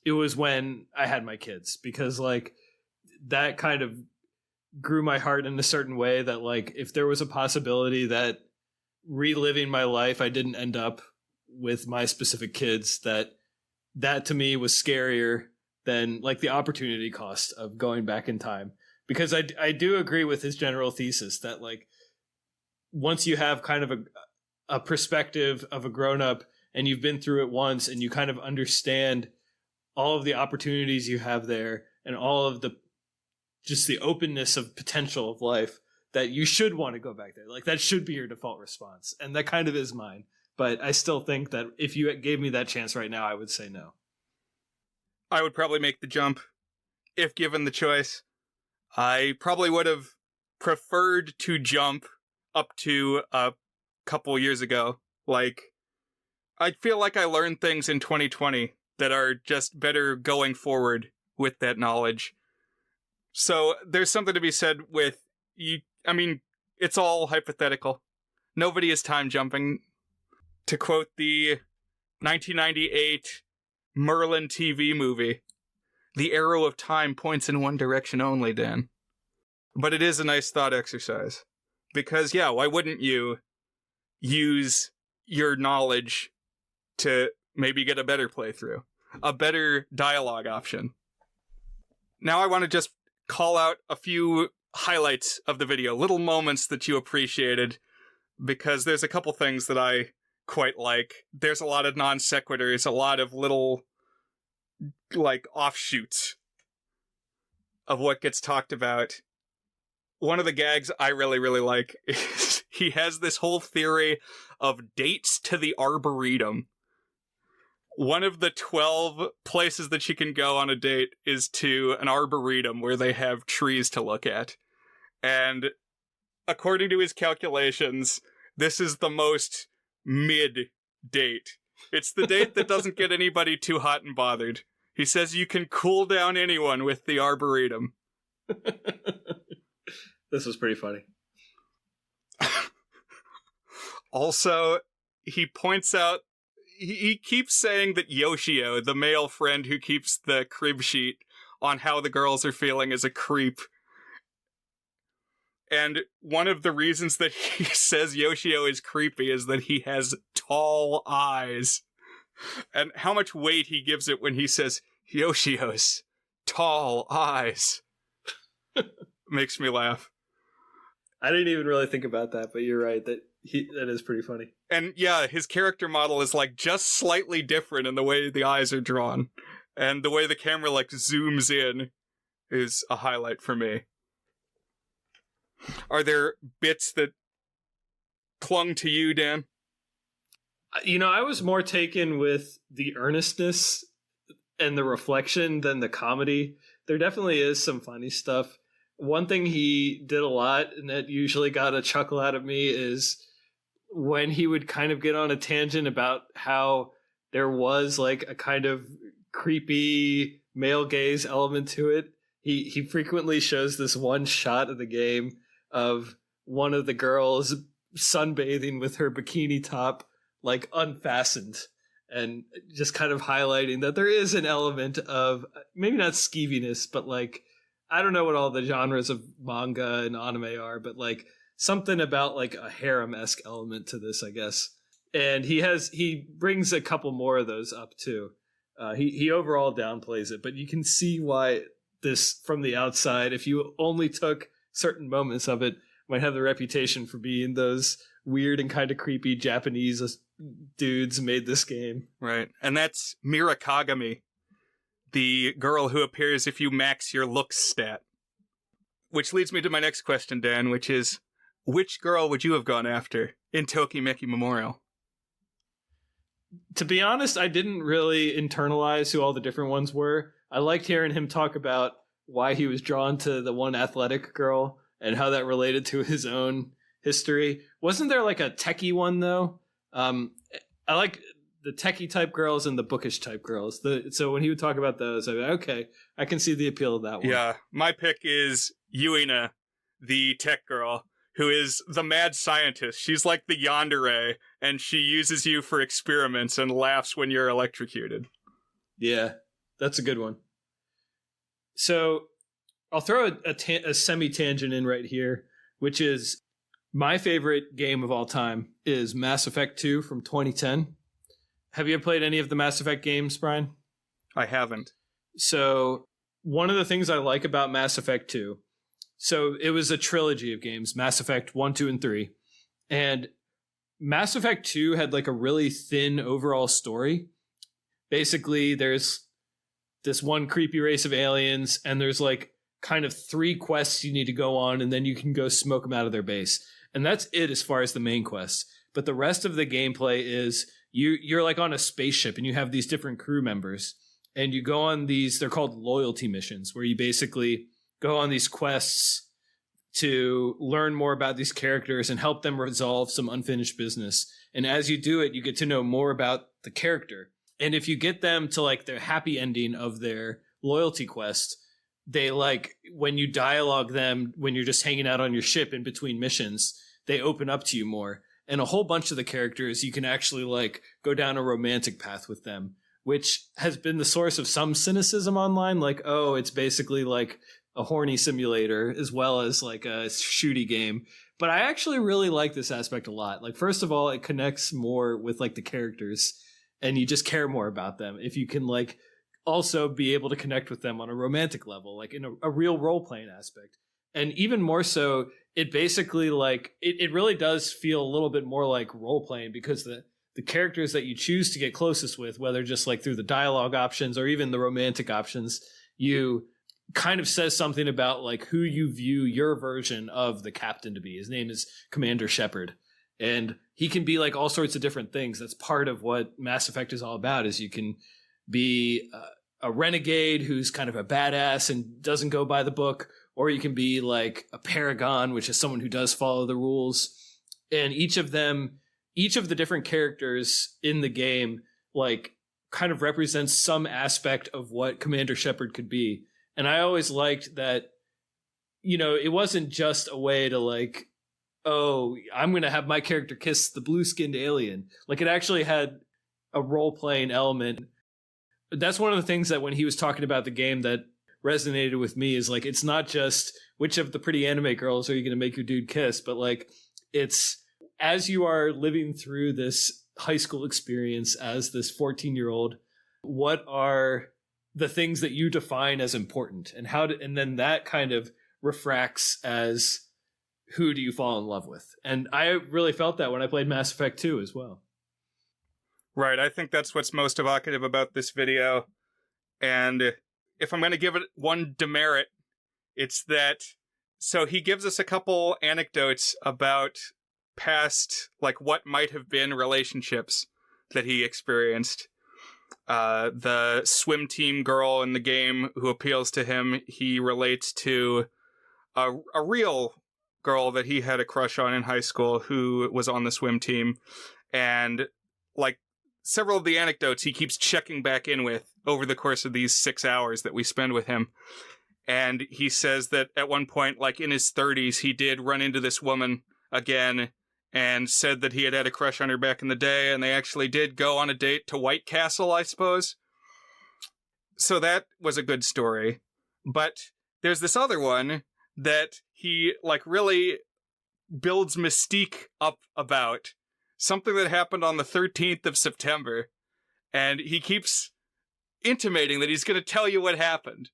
it was when I had my kids, because like that kind of grew my heart in a certain way that like if there was a possibility that reliving my life, I didn't end up with my specific kids, that to me was scarier than like the opportunity cost of going back in time. Because I do agree with his general thesis that like once you have kind of a perspective of a grown-up and you've been through it once and you kind of understand all of the opportunities you have there and all of the just the openness of potential of life, that you should want to go back there. Like that should be your default response. And that kind of is mine. But I still think that if you gave me that chance right now, I would say no. I would probably make the jump if given the choice. I probably would have preferred to jump up to a couple years ago. Like, I feel like I learned things in 2020 that are just better going forward with that knowledge. So there's something to be said with, you I mean, it's all hypothetical. Nobody is time jumping. To quote the 1998 Merlin TV movie, the arrow of time points in one direction only, Dan. But it is a nice thought exercise. Because, yeah, why wouldn't you use your knowledge to maybe get a better playthrough? A better dialogue option. Now I want to just call out a few highlights of the video, little moments that you appreciated, because there's a couple things that I quite like. There's a lot of non sequiturs, a lot of little, like, offshoots of what gets talked about. One of the gags I really, really like is he has this whole theory of dates to the Arboretum. One of the 12 places that you can go on a date is to an arboretum where they have trees to look at. And according to his calculations, this is the most mid-date. It's the date that doesn't get anybody too hot and bothered. He says you can cool down anyone with the Arboretum. This was pretty funny. Also, he points out, he keeps saying that Yoshio, the male friend who keeps the crib sheet on how the girls are feeling, is a creep. And one of the reasons that he says Yoshio is creepy is that he has tall eyes. And how much weight he gives it when he says, Yoshio's tall eyes. Makes me laugh. I didn't even really think about that, but you're right. That is pretty funny. And yeah, his character model is like just slightly different in the way the eyes are drawn. And the way the camera like zooms in is a highlight for me. Are there bits that clung to you, Dan? You know, I was more taken with the earnestness and the reflection than the comedy. There definitely is some funny stuff. One thing he did a lot, and that usually got a chuckle out of me, is when he would kind of get on a tangent about how there was like a kind of creepy male gaze element to it. He frequently shows this one shot of the game of one of the girls sunbathing with her bikini top like unfastened, and just kind of highlighting that there is an element of maybe not skeeviness, but like, I don't know what all the genres of manga and anime are, but like something about like a harem-esque element to this, I guess. And he brings a couple more of those up too. He overall downplays it, but you can see why this from the outside, if you only took certain moments of it, might have the reputation for being those weird and kind of creepy Japanese dudes made this game. Right. And that's Mira Kagami, the girl who appears if you max your looks stat. Which leads me to my next question, Dan, which is, which girl would you have gone after in Tokimeki Memorial? To be honest, I didn't really internalize who all the different ones were. I liked hearing him talk about why he was drawn to the one athletic girl and how that related to his own history. Wasn't there like a techie one, though? I like the techie type girls and the bookish type girls. So when he would talk about those, I'd be like, okay, I can see the appeal of that one. Yeah, my pick is Yuina, the tech girl, who is the mad scientist. She's like the yandere, and she uses you for experiments and laughs when you're electrocuted. Yeah, that's a good one. So I'll throw a semi-tangent in right here, which is my favorite game of all time is Mass Effect 2 from 2010. Have you ever played any of the Mass Effect games, Brian? I haven't. So one of the things I like about Mass Effect 2, so it was a trilogy of games, Mass Effect 1, 2, and 3. And Mass Effect 2 had like a really thin overall story. Basically, there's this one creepy race of aliens, and there's like kind of 3 quests you need to go on, and then you can go smoke them out of their base. And that's it as far as the main quests. But the rest of the gameplay is you're like on a spaceship, and you have these different crew members, and you go on these, they're called loyalty missions, where you basically go on these quests to learn more about these characters and help them resolve some unfinished business. And as you do it, you get to know more about the character. And if you get them to like their happy ending of their loyalty quest, they like when you dialogue them, when you're just hanging out on your ship in between missions, they open up to you more. And a whole bunch of the characters, you can actually like go down a romantic path with them, which has been the source of some cynicism online. Like, oh, it's basically like a horny simulator as well as like a shooty game. But I actually really like this aspect a lot. Like, first of all, it connects more with like the characters and you just care more about them. If you can like also be able to connect with them on a romantic level, like in a real role-playing aspect. And even more so, it basically like it really does feel a little bit more like role-playing because the characters that you choose to get closest with, whether just like through the dialogue options or even the romantic options, you kind of says something about like who you view your version of the captain to be. His name is Commander Shepard. And he can be like all sorts of different things. That's part of what Mass Effect is all about, is you can be a renegade who's kind of a badass and doesn't go by the book, or you can be like a paragon, which is someone who does follow the rules. And each of the different characters in the game, like kind of represents some aspect of what Commander Shepard could be. And I always liked that, you know, it wasn't just a way to like, oh, I'm going to have my character kiss the blue-skinned alien. Like, it actually had a role-playing element. That's one of the things that when he was talking about the game that resonated with me is like, it's not just which of the pretty anime girls are you going to make your dude kiss, but like, it's as you are living through this high school experience as this 14-year-old, what are the things that you define as important, and and then that kind of refracts as who do you fall in love with. And I really felt that when I played Mass Effect 2 as well. Right, I think that's what's most evocative about this video. And if I'm going to give it one demerit, it's that, so he gives us a couple anecdotes about past, like what might have been relationships that he experienced. The swim team girl in the game who appeals to him, he relates to a real girl that he had a crush on in high school who was on the swim team. And like several of the anecdotes he keeps checking back in with over the course of these 6 hours that we spend with him. And he says that at one point, like in his 30s, he did run into this woman again and said that he had a crush on her back in the day, and they actually did go on a date to White Castle, I suppose. So that was a good story. But there's this other one that he like really builds mystique up about, something that happened on the 13th of September, and he keeps intimating that he's going to tell you what happened,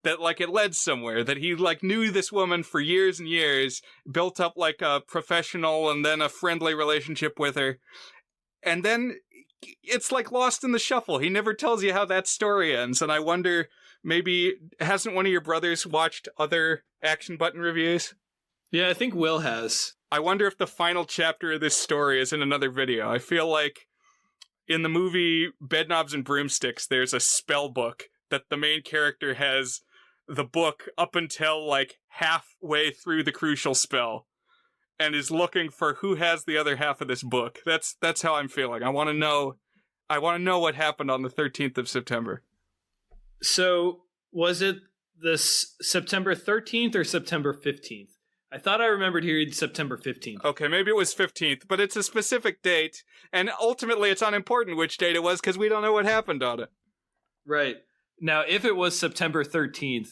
that like it led somewhere, that he like knew this woman for years and years, built up like a professional and then a friendly relationship with her, and then it's like lost in the shuffle. He never tells you how that story ends. And I wonder, maybe hasn't one of your brothers watched other Action Button reviews? Yeah, I think Will has. I wonder if the final chapter of this story is in another video. I feel like in the movie Bedknobs and Broomsticks, there's a spell book that the main character has the book up until like halfway through the crucial spell and is looking for who has the other half of this book. That's how I'm feeling. I want to know what happened on the 13th of September. So was it this September 13th or September 15th? I thought I remembered hearing September 15th. Okay, maybe it was 15th, but it's a specific date, and ultimately it's unimportant which date it was because we don't know what happened on it. Right. Now, if it was September 13th,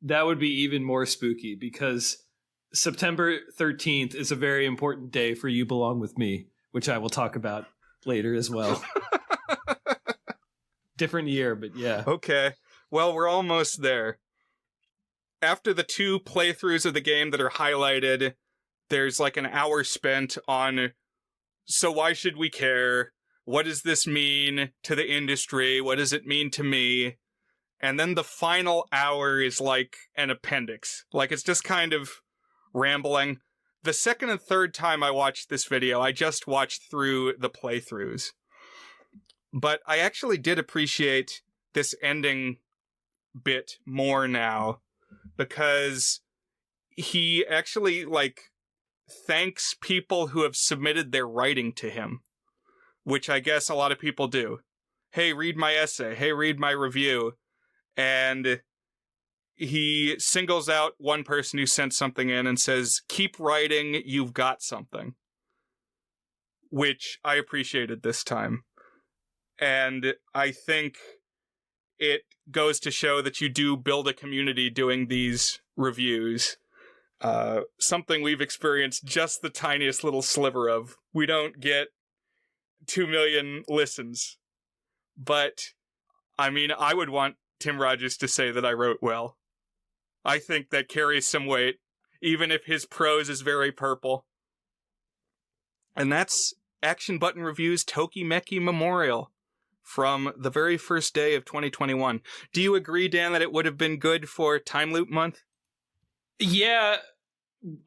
that would be even more spooky because September 13th is a very important day for You Belong With Me, which I will talk about later as well. Different year, but yeah. Okay. Well, we're almost there. After the 2 playthroughs of the game that are highlighted, there's like an hour spent on, so why should we care? What does this mean to the industry? What does it mean to me? And then the final hour is like an appendix. Like it's just kind of rambling. The second and third time I watched this video, I just watched through the playthroughs. But I actually did appreciate this ending bit more now, because he actually like thanks people who have submitted their writing to him, which I guess a lot of people do. Hey, read my essay. Hey, read my review. And he singles out one person who sent something in and says, "Keep writing, you've got something," which I appreciated this time. And I think it goes to show that you do build a community doing these reviews. Something we've experienced just the tiniest little sliver of. We don't get 2 million listens. But, I mean, I would want Tim Rogers to say that I wrote well. I think that carries some weight, even if his prose is very purple. And that's Action Button Review's Tokimeki Memorial from the very first day of 2021. Do you agree, Dan, that it would have been good for Time Loop Month? Yeah,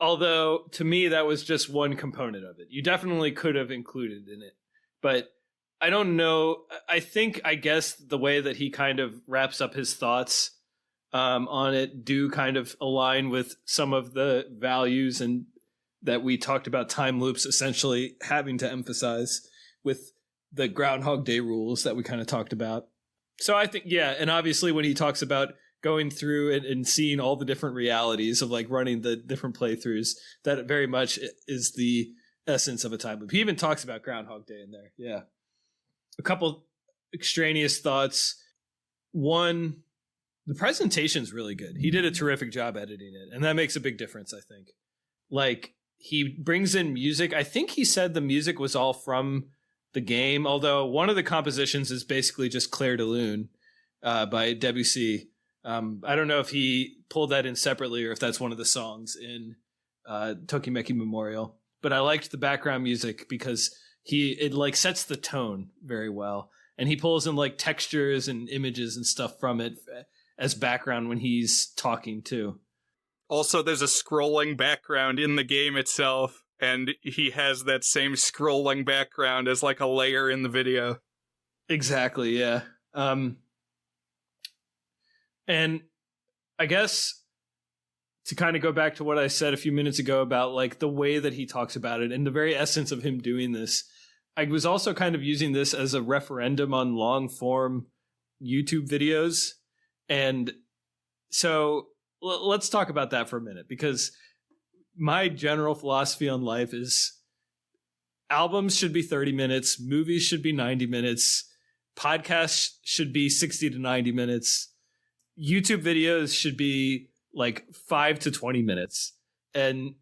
although to me that was just one component of it. You definitely could have included in it, but I don't know. I guess the way that he kind of wraps up his thoughts on it do kind of align with some of the values and that we talked about time loops essentially having to emphasize with the Groundhog Day rules that we kind of talked about. So I think, yeah, and obviously when he talks about going through and seeing all the different realities of like running the different playthroughs, that very much is the essence of a time loop. He even talks about Groundhog Day in there. Yeah. A couple extraneous thoughts. One, the presentation's really good. He did a terrific job editing it, and that makes a big difference, I think. Like, he brings in music. I think he said the music was all from the game, although one of the compositions is basically just Clair de Lune by Debussy. I don't know if he pulled that in separately or if that's one of the songs in Tokimeki Memorial, but I liked the background music because it like sets the tone very well, and he pulls in like textures and images and stuff from it as background when he's talking too. Also, there's a scrolling background in the game itself, and he has that same scrolling background as like a layer in the video. Exactly, yeah. And I guess to kind of go back to what I said a few minutes ago about like the way that he talks about it and the very essence of him doing this, I was also kind of using this as a referendum on long form YouTube videos. And so let's talk about that for a minute, because my general philosophy on life is albums should be 30 minutes, movies should be 90 minutes, podcasts should be 60 to 90 minutes. YouTube videos should be like 5 to 20 minutes. And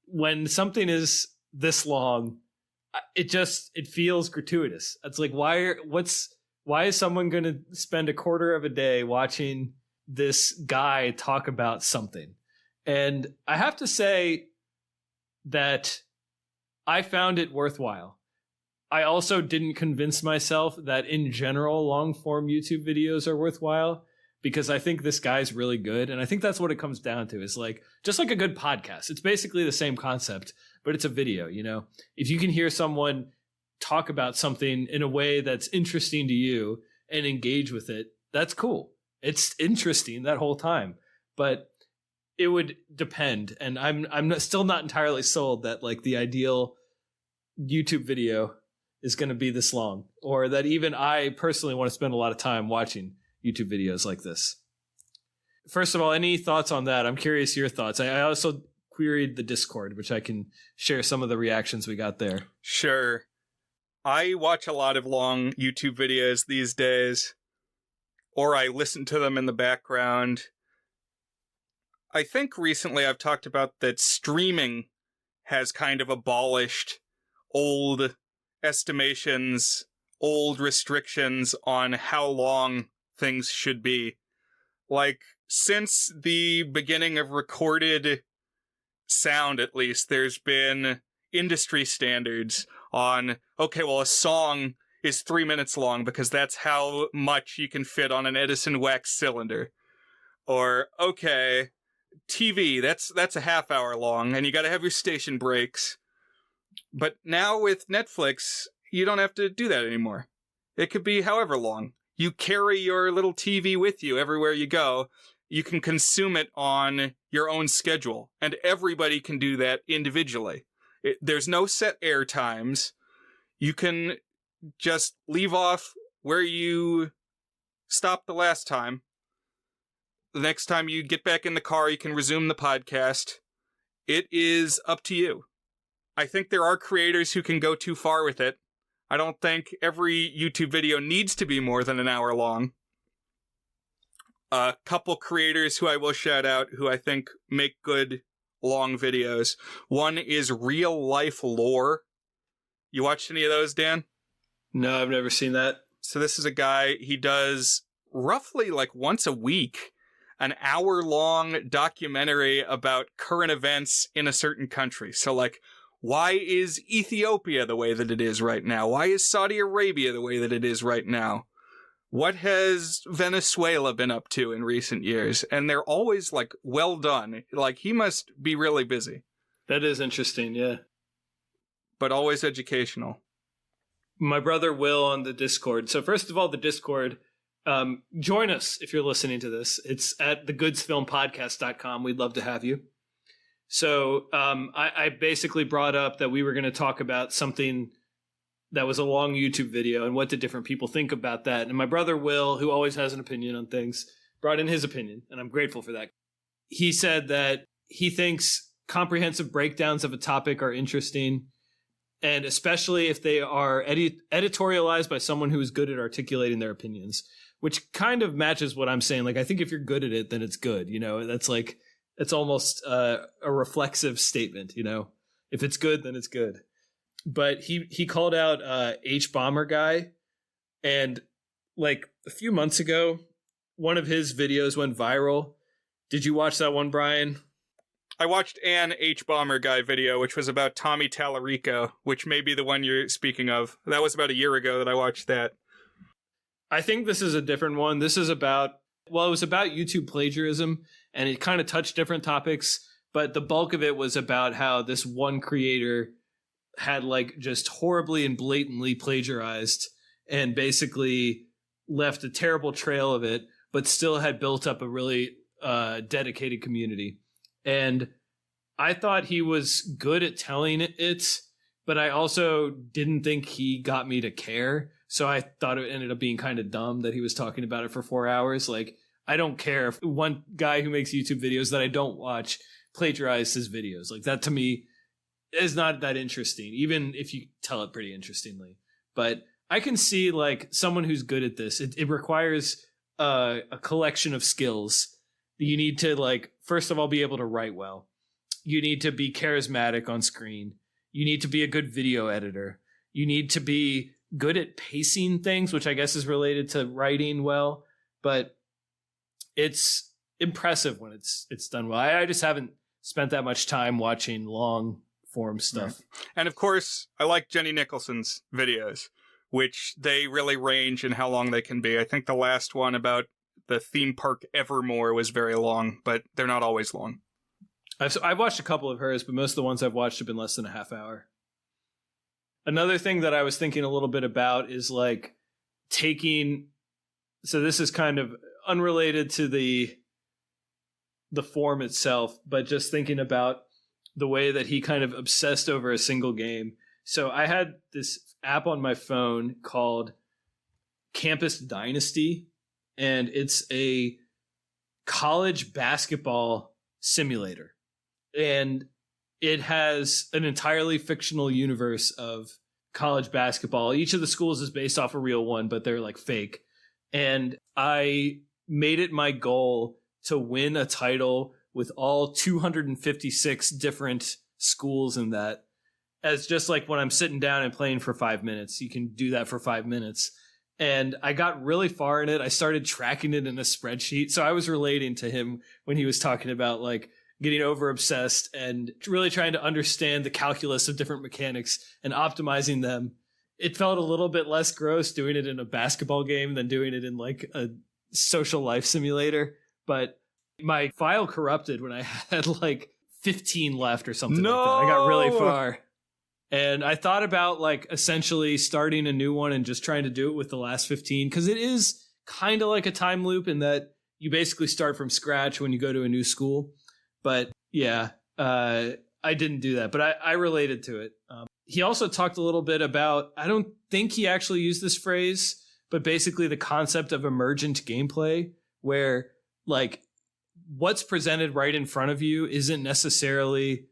when something is this long, it feels gratuitous. It's like, why is someone going to spend a quarter of a day watching this guy talk about something? And I have to say that I found it worthwhile. I also didn't convince myself that in general long form YouTube videos are worthwhile, because I think this guy's really good. And I think that's what it comes down to, is like, just like a good podcast. It's basically the same concept, but it's a video, you know? If you can hear someone talk about something in a way that's interesting to you and engage with it, that's cool. It's interesting that whole time, but it would depend. And I'm still not entirely sold that like the ideal YouTube video is going to be this long, or that even I personally want to spend a lot of time watching YouTube videos like this. First of all, any thoughts on that? I'm curious your thoughts. I also queried the Discord, which I can share some of the reactions we got there. Sure. I watch a lot of long YouTube videos these days, or I listen to them in the background. I think recently I've talked about that streaming has kind of abolished old estimations, old restrictions on how long things should be. Like, since the beginning of recorded sound, at least, there's been industry standards on, okay, well, a song is 3 minutes long because that's how much you can fit on an Edison wax cylinder. Or, okay, TV, that's a half hour long, and you gotta have your station breaks. But now with Netflix, you don't have to do that anymore. It could be however long. You carry your little TV with you everywhere you go. You can consume it on your own schedule, and everybody can do that individually. There's no set air times. You can just leave off where you stopped the last time the next time you get back in the car, you can resume the podcast. It is up to you. I think there are creators who can go too far with it. I don't think every YouTube video needs to be more than an hour long. A couple creators who I will shout out who I think make good long videos. One is Real Life Lore. You watched any of those, Dan? No, I've never seen that. So this is a guy, he does roughly like once a week an hour-long documentary about current events in a certain country. So like, why is Ethiopia the way that it is right now? Why is Saudi Arabia the way that it is right now? What has Venezuela been up to in recent years? And they're always like well done. Like, he must be really busy. That is interesting, yeah. But always educational. My brother Will on the Discord. So first of all, the Discord, join us if you're listening to this. It's at thegoodsfilmpodcast.com. We'd love to have you. So I basically brought up that we were going to talk about something that was a long YouTube video and what did different people think about that. And my brother Will, who always has an opinion on things, brought in his opinion, and I'm grateful for that. He said that he thinks comprehensive breakdowns of a topic are interesting, and especially if they are editorialized by someone who is good at articulating their opinions, which kind of matches what I'm saying. Like, I think if you're good at it, then it's good. You know, that's like, it's almost a reflexive statement, you know? If it's good, then it's good. But he called out H Bomber Guy, and like a few months ago, one of his videos went viral. Did you watch that one, Brian? I watched an H Bomber Guy video, which was about Tommy Tallarico, which may be the one you're speaking of. That was about a year ago that I watched that. I think this is a different one. This is about, well, it was about YouTube plagiarism, and it kind of touched different topics, but the bulk of it was about how this one creator had like just horribly and blatantly plagiarized and basically left a terrible trail of it, but still had built up a really dedicated community. And I thought he was good at telling it, but I also didn't think he got me to care. So I thought it ended up being kind of dumb that he was talking about it for 4 hours. Like, I don't care if one guy who makes YouTube videos that I don't watch plagiarized his videos. Like, that to me is not that interesting, even if you tell it pretty interestingly. But I can see like someone who's good at this. It requires a collection of skills. You need to, like, first of all, be able to write well. You need to be charismatic on screen. You need to be a good video editor. You need to be good at pacing things, which I guess is related to writing well. But it's impressive when it's done well. I just haven't spent that much time watching long form stuff. And of course, I like Jenny Nicholson's videos, which they really range in how long they can be. I think the last one about the theme park Evermore was very long, but they're not always long. I've watched a couple of hers, but most of the ones I've watched have been less than a half hour. Another thing that I was thinking a little bit about is like taking, so this is kind of unrelated to the form itself, but just thinking about the way that he kind of obsessed over a single game. So I had this app on my phone called Campus Dynasty, and it's a college basketball simulator. And it has an entirely fictional universe of college basketball. Each of the schools is based off a real one, but they're like fake. And I made it my goal to win a title with all 256 different schools in that, as just like when I'm sitting down and playing for 5 minutes. You can do that for 5 minutes. And I got really far in it. I started tracking it in a spreadsheet. So I was relating to him when he was talking about like getting over obsessed and really trying to understand the calculus of different mechanics and optimizing them. It felt a little bit less gross doing it in a basketball game than doing it in like a social life simulator. But my file corrupted when I had like 15 left or something like that. I got really far. And I thought about like essentially starting a new one and just trying to do it with the last 15, because it is kind of like a time loop in that you basically start from scratch when you go to a new school. But yeah, I didn't do that, but I related to it. He also talked a little bit about, I don't think he actually used this phrase, but basically the concept of emergent gameplay, where like what's presented right in front of you isn't necessarily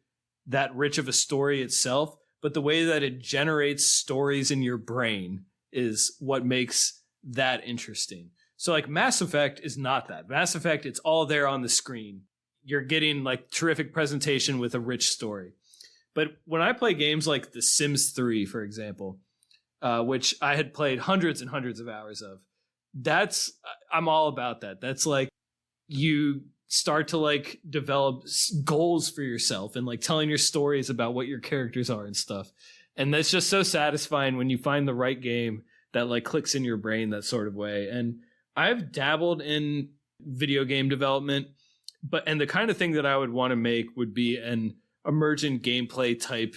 that rich of a story itself, but the way that it generates stories in your brain is what makes that interesting. So like Mass Effect is not that. Mass Effect, it's all there on the screen. You're getting like terrific presentation with a rich story. But when I play games like The Sims 3, for example, which I had played hundreds and hundreds of hours of, I'm all about that. That's like you start to like develop goals for yourself and like telling your stories about what your characters are and stuff. And that's just so satisfying when you find the right game that like clicks in your brain that sort of way. And I've dabbled in video game development, and the kind of thing that I would want to make would be an emergent gameplay type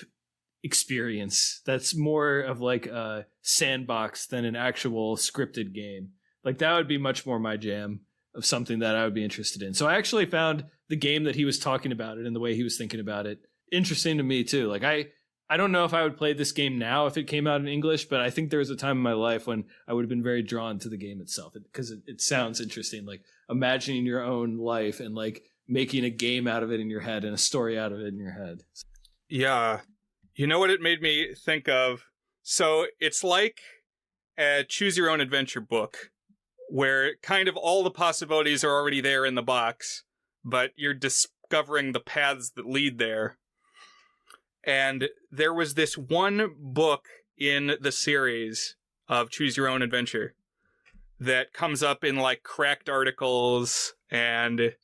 experience that's more of like a sandbox than an actual scripted game. Like that would be much more my jam of something that I would be interested in. So I actually found the game that he was talking about it and the way he was thinking about it interesting to me too. Like I don't know if I would play this game now if it came out in English, but I think there was a time in my life when I would have been very drawn to the game itself because it sounds interesting, like imagining your own life and like making a game out of it in your head and a story out of it in your head. Yeah. You know what it made me think of? So it's like a choose your own adventure book where kind of all the possibilities are already there in the box, but you're discovering the paths that lead there. And there was this one book in the series of Choose Your Own Adventure that comes up in like cracked articles and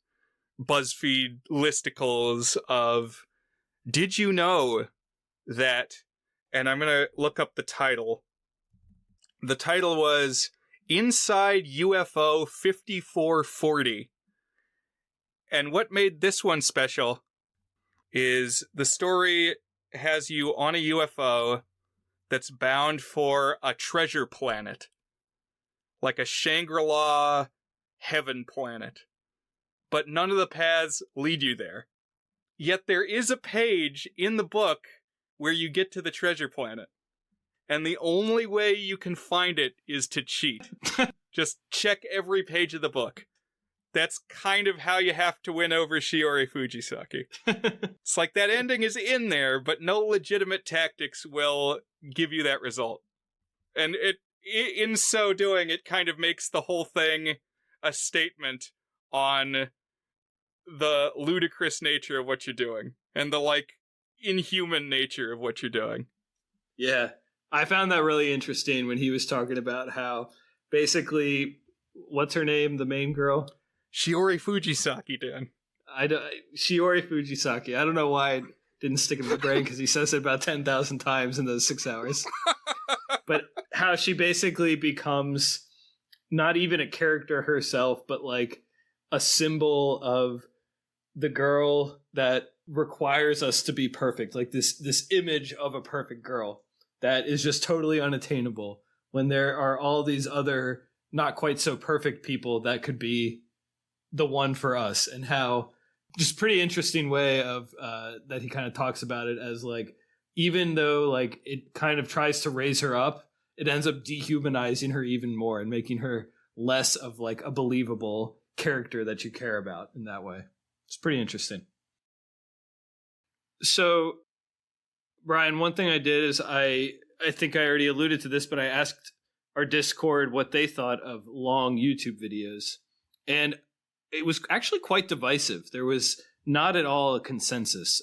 BuzzFeed listicles of, did you know that, and I'm going to look up the title. The title was Inside UFO 5440. And what made this one special is the story has you on a UFO that's bound for a treasure planet, like a Shangri-La heaven planet. But none of the paths lead you there. Yet there is a page in the book where you get to the treasure planet. And the only way you can find it is to cheat. Just check every page of the book. That's kind of how you have to win over Shiori Fujisaki. It's like that ending is in there, but no legitimate tactics will give you that result. And in so doing, it kind of makes the whole thing a statement on the ludicrous nature of what you're doing and the like inhuman nature of what you're doing. Yeah, I found that really interesting when he was talking about how basically, what's her name, the main girl? Shiori Fujisaki, Dan. Shiori Fujisaki. I don't know why it didn't stick in my brain because he says it about 10,000 times in those 6 hours. But how she basically becomes not even a character herself, but like a symbol of the girl that requires us to be perfect. Like this image of a perfect girl that is just totally unattainable when there are all these other not quite so perfect people that could be the one for us. And how just pretty interesting way of that he kind of talks about it as like, even though like it kind of tries to raise her up, it ends up dehumanizing her even more and making her less of like a believable character that you care about in that way. It's pretty interesting. So, Brian, one thing I did is I think I already alluded to this, but I asked our Discord what they thought of long YouTube videos. And it was actually quite divisive. There was not at all a consensus.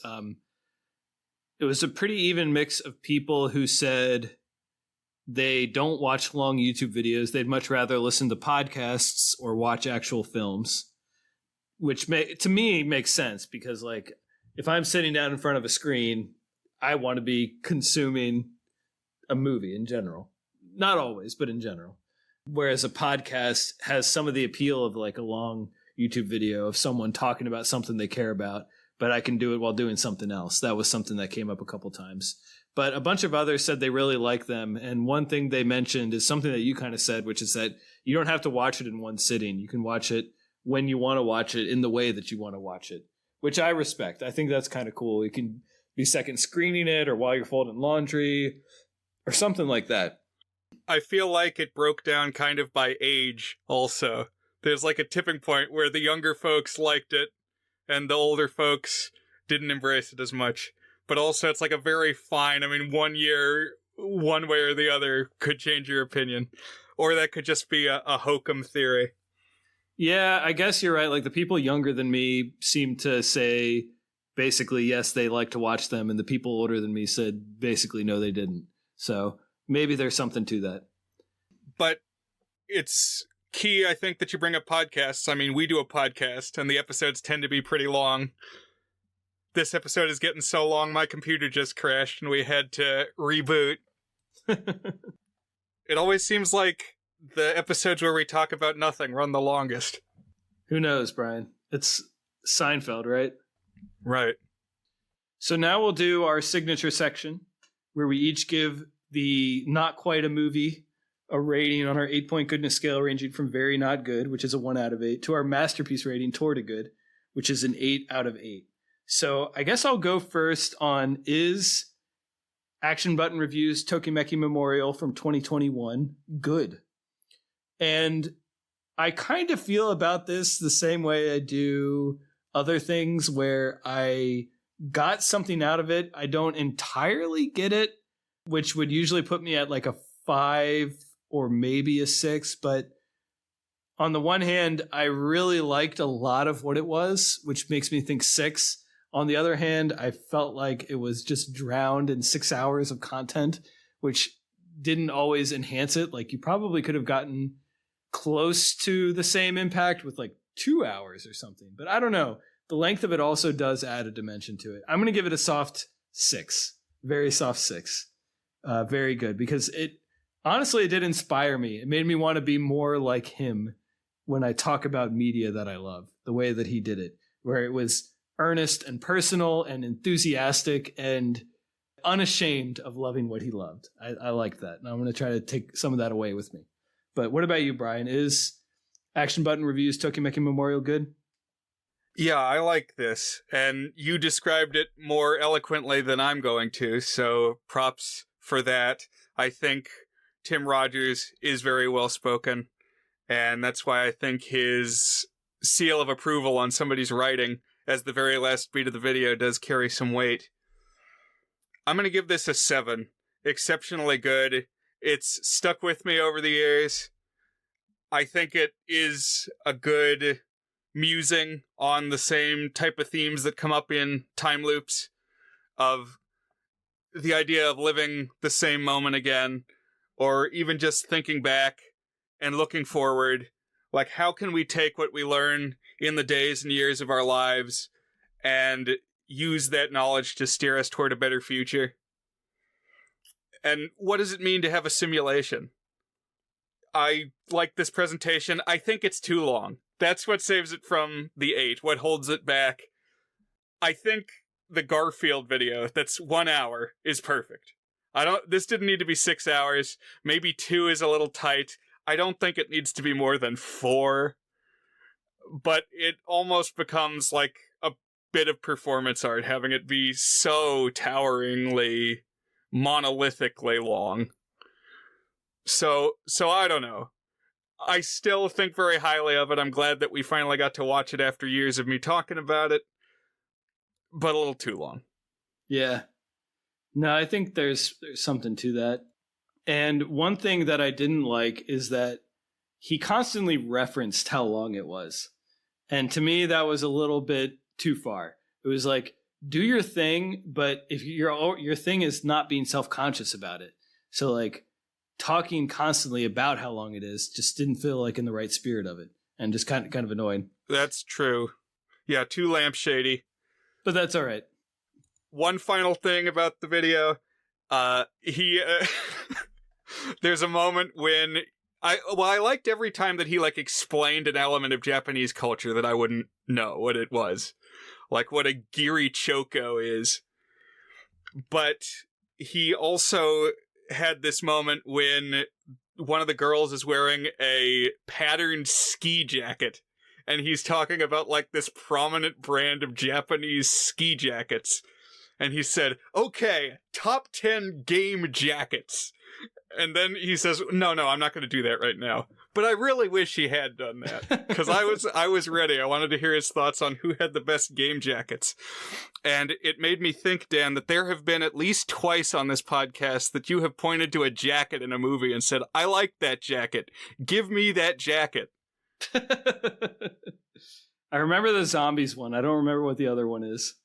It was a pretty even mix of people who said they don't watch long YouTube videos. They'd much rather listen to podcasts or watch actual films, which to me makes sense because like if I'm sitting down in front of a screen, I want to be consuming a movie in general. Not always, but in general. Whereas a podcast has some of the appeal of like a long YouTube video of someone talking about something they care about, but I can do it while doing something else. That was something that came up a couple times. But a bunch of others said they really like them. And one thing they mentioned is something that you kind of said, which is that you don't have to watch it in one sitting. You can watch it when you want to watch it in the way that you want to watch it, which I respect. I think that's kind of cool. You can be second screening it or while you're folding laundry or something like that. I feel like it broke down kind of by age also. there's like a tipping point where the younger folks liked it and the older folks didn't embrace it as much. But also it's like a very fine, I mean, 1 year, one way or the other could change your opinion. Or that could just be a hokum theory. Yeah, I guess you're right. Like the people younger than me seem to say basically, yes, they like to watch them. And the people older than me said basically, no, they didn't. So maybe there's something to that. But it's key, I think, that you bring up podcasts. I mean, we do a podcast and the episodes tend to be pretty long. This episode is getting so long, my computer just crashed and we had to reboot. It always seems like the episodes where we talk about nothing run the longest. Who knows, Brian? It's Seinfeld, right? Right. So now we'll do our signature section where we each give the not quite a movie a rating on our 8-point goodness scale, ranging from very not good, which is a 1 out of 8, to our masterpiece rating toward a good, which is an 8 out of 8. So I guess I'll go first on is Action Button Reviews Tokimeki Memorial from 2021 good? And I kind of feel about this the same way I do other things where I got something out of it. I don't entirely get it, which would usually put me at like a 5 or maybe a 6. But on the one hand, I really liked a lot of what it was, which makes me think 6. On the other hand, I felt like it was just drowned in 6 hours of content, which didn't always enhance it. Like you probably could have gotten close to the same impact with like 2 hours or something. But I don't know. The length of it also does add a dimension to it. I'm going to give it a soft 6. Very soft 6. Very good. Because honestly, it did inspire me. It made me want to be more like him when I talk about media that I love. The way that he did it. Where it was earnest and personal and enthusiastic and unashamed of loving what he loved. I like that. And I'm going to try to take some of that away with me. But what about you, Brian? Is Action Button Reviews Tokimeki Memorial good? Yeah, I like this. And you described it more eloquently than I'm going to, so props for that. I think Tim Rogers is very well spoken, and that's why I think his seal of approval on somebody's writing as the very last beat of the video does carry some weight. I'm going to give this a 7. Exceptionally good. It's stuck with me over the years. I think it is a good musing on the same type of themes that come up in time loops of the idea of living the same moment again, or even just thinking back and looking forward. Like, how can we take what we learn in the days and years of our lives and use that knowledge to steer us toward a better future? And what does it mean to have a simulation? I like this presentation. I think it's too long. That's what saves it from the 8, what holds it back. I think the Garfield video that's 1 hour is perfect. This didn't need to be 6 hours. Maybe 2 is a little tight. I don't think it needs to be more than 4. But it almost becomes like a bit of performance art, having it be so toweringly, monolithically long. So I don't know. I still think very highly of it. I'm glad that we finally got to watch it after years of me talking about it. But a little too long. Yeah. No, I think there's something to that. And one thing that I didn't like is that he constantly referenced how long it was. And to me, that was a little bit too far. It was like, do your thing, but if your thing is not being self-conscious about it. So like talking constantly about how long it is just didn't feel like in the right spirit of it, and just kind of annoying. That's true. Yeah, too lampshady. But that's all right. One final thing about the video. There's a moment when I liked every time that he like explained an element of Japanese culture that I wouldn't know what it was. Like what a giri choko is. But he also had this moment when one of the girls is wearing a patterned ski jacket, and he's talking about like this prominent brand of Japanese ski jackets. And he said, okay, top 10 game jackets. And then he says, no, I'm not going to do that right now. But I really wish he had done that, because I was ready. I wanted to hear his thoughts on who had the best game jackets. And it made me think, Dan, that there have been at least twice on this podcast that you have pointed to a jacket in a movie and said, I like that jacket. Give me that jacket. I remember the zombies one. I don't remember what the other one is.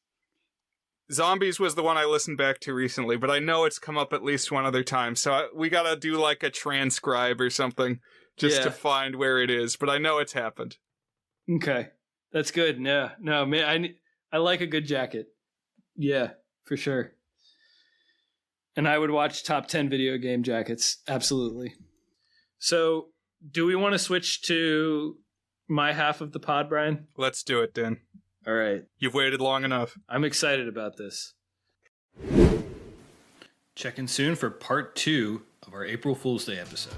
Zombies was the one I listened back to recently, but I know it's come up at least one other time. So we got to do like a transcribe or something just to find where it is. But I know it's happened. Okay. That's good. No, man, I like a good jacket. Yeah, for sure. And I would watch top 10 video game jackets. Absolutely. So do we want to switch to my half of the pod, Brian? Let's do it, Dan. All right. You've waited long enough. I'm excited about this. Check in soon for part 2 of our April Fool's Day episode.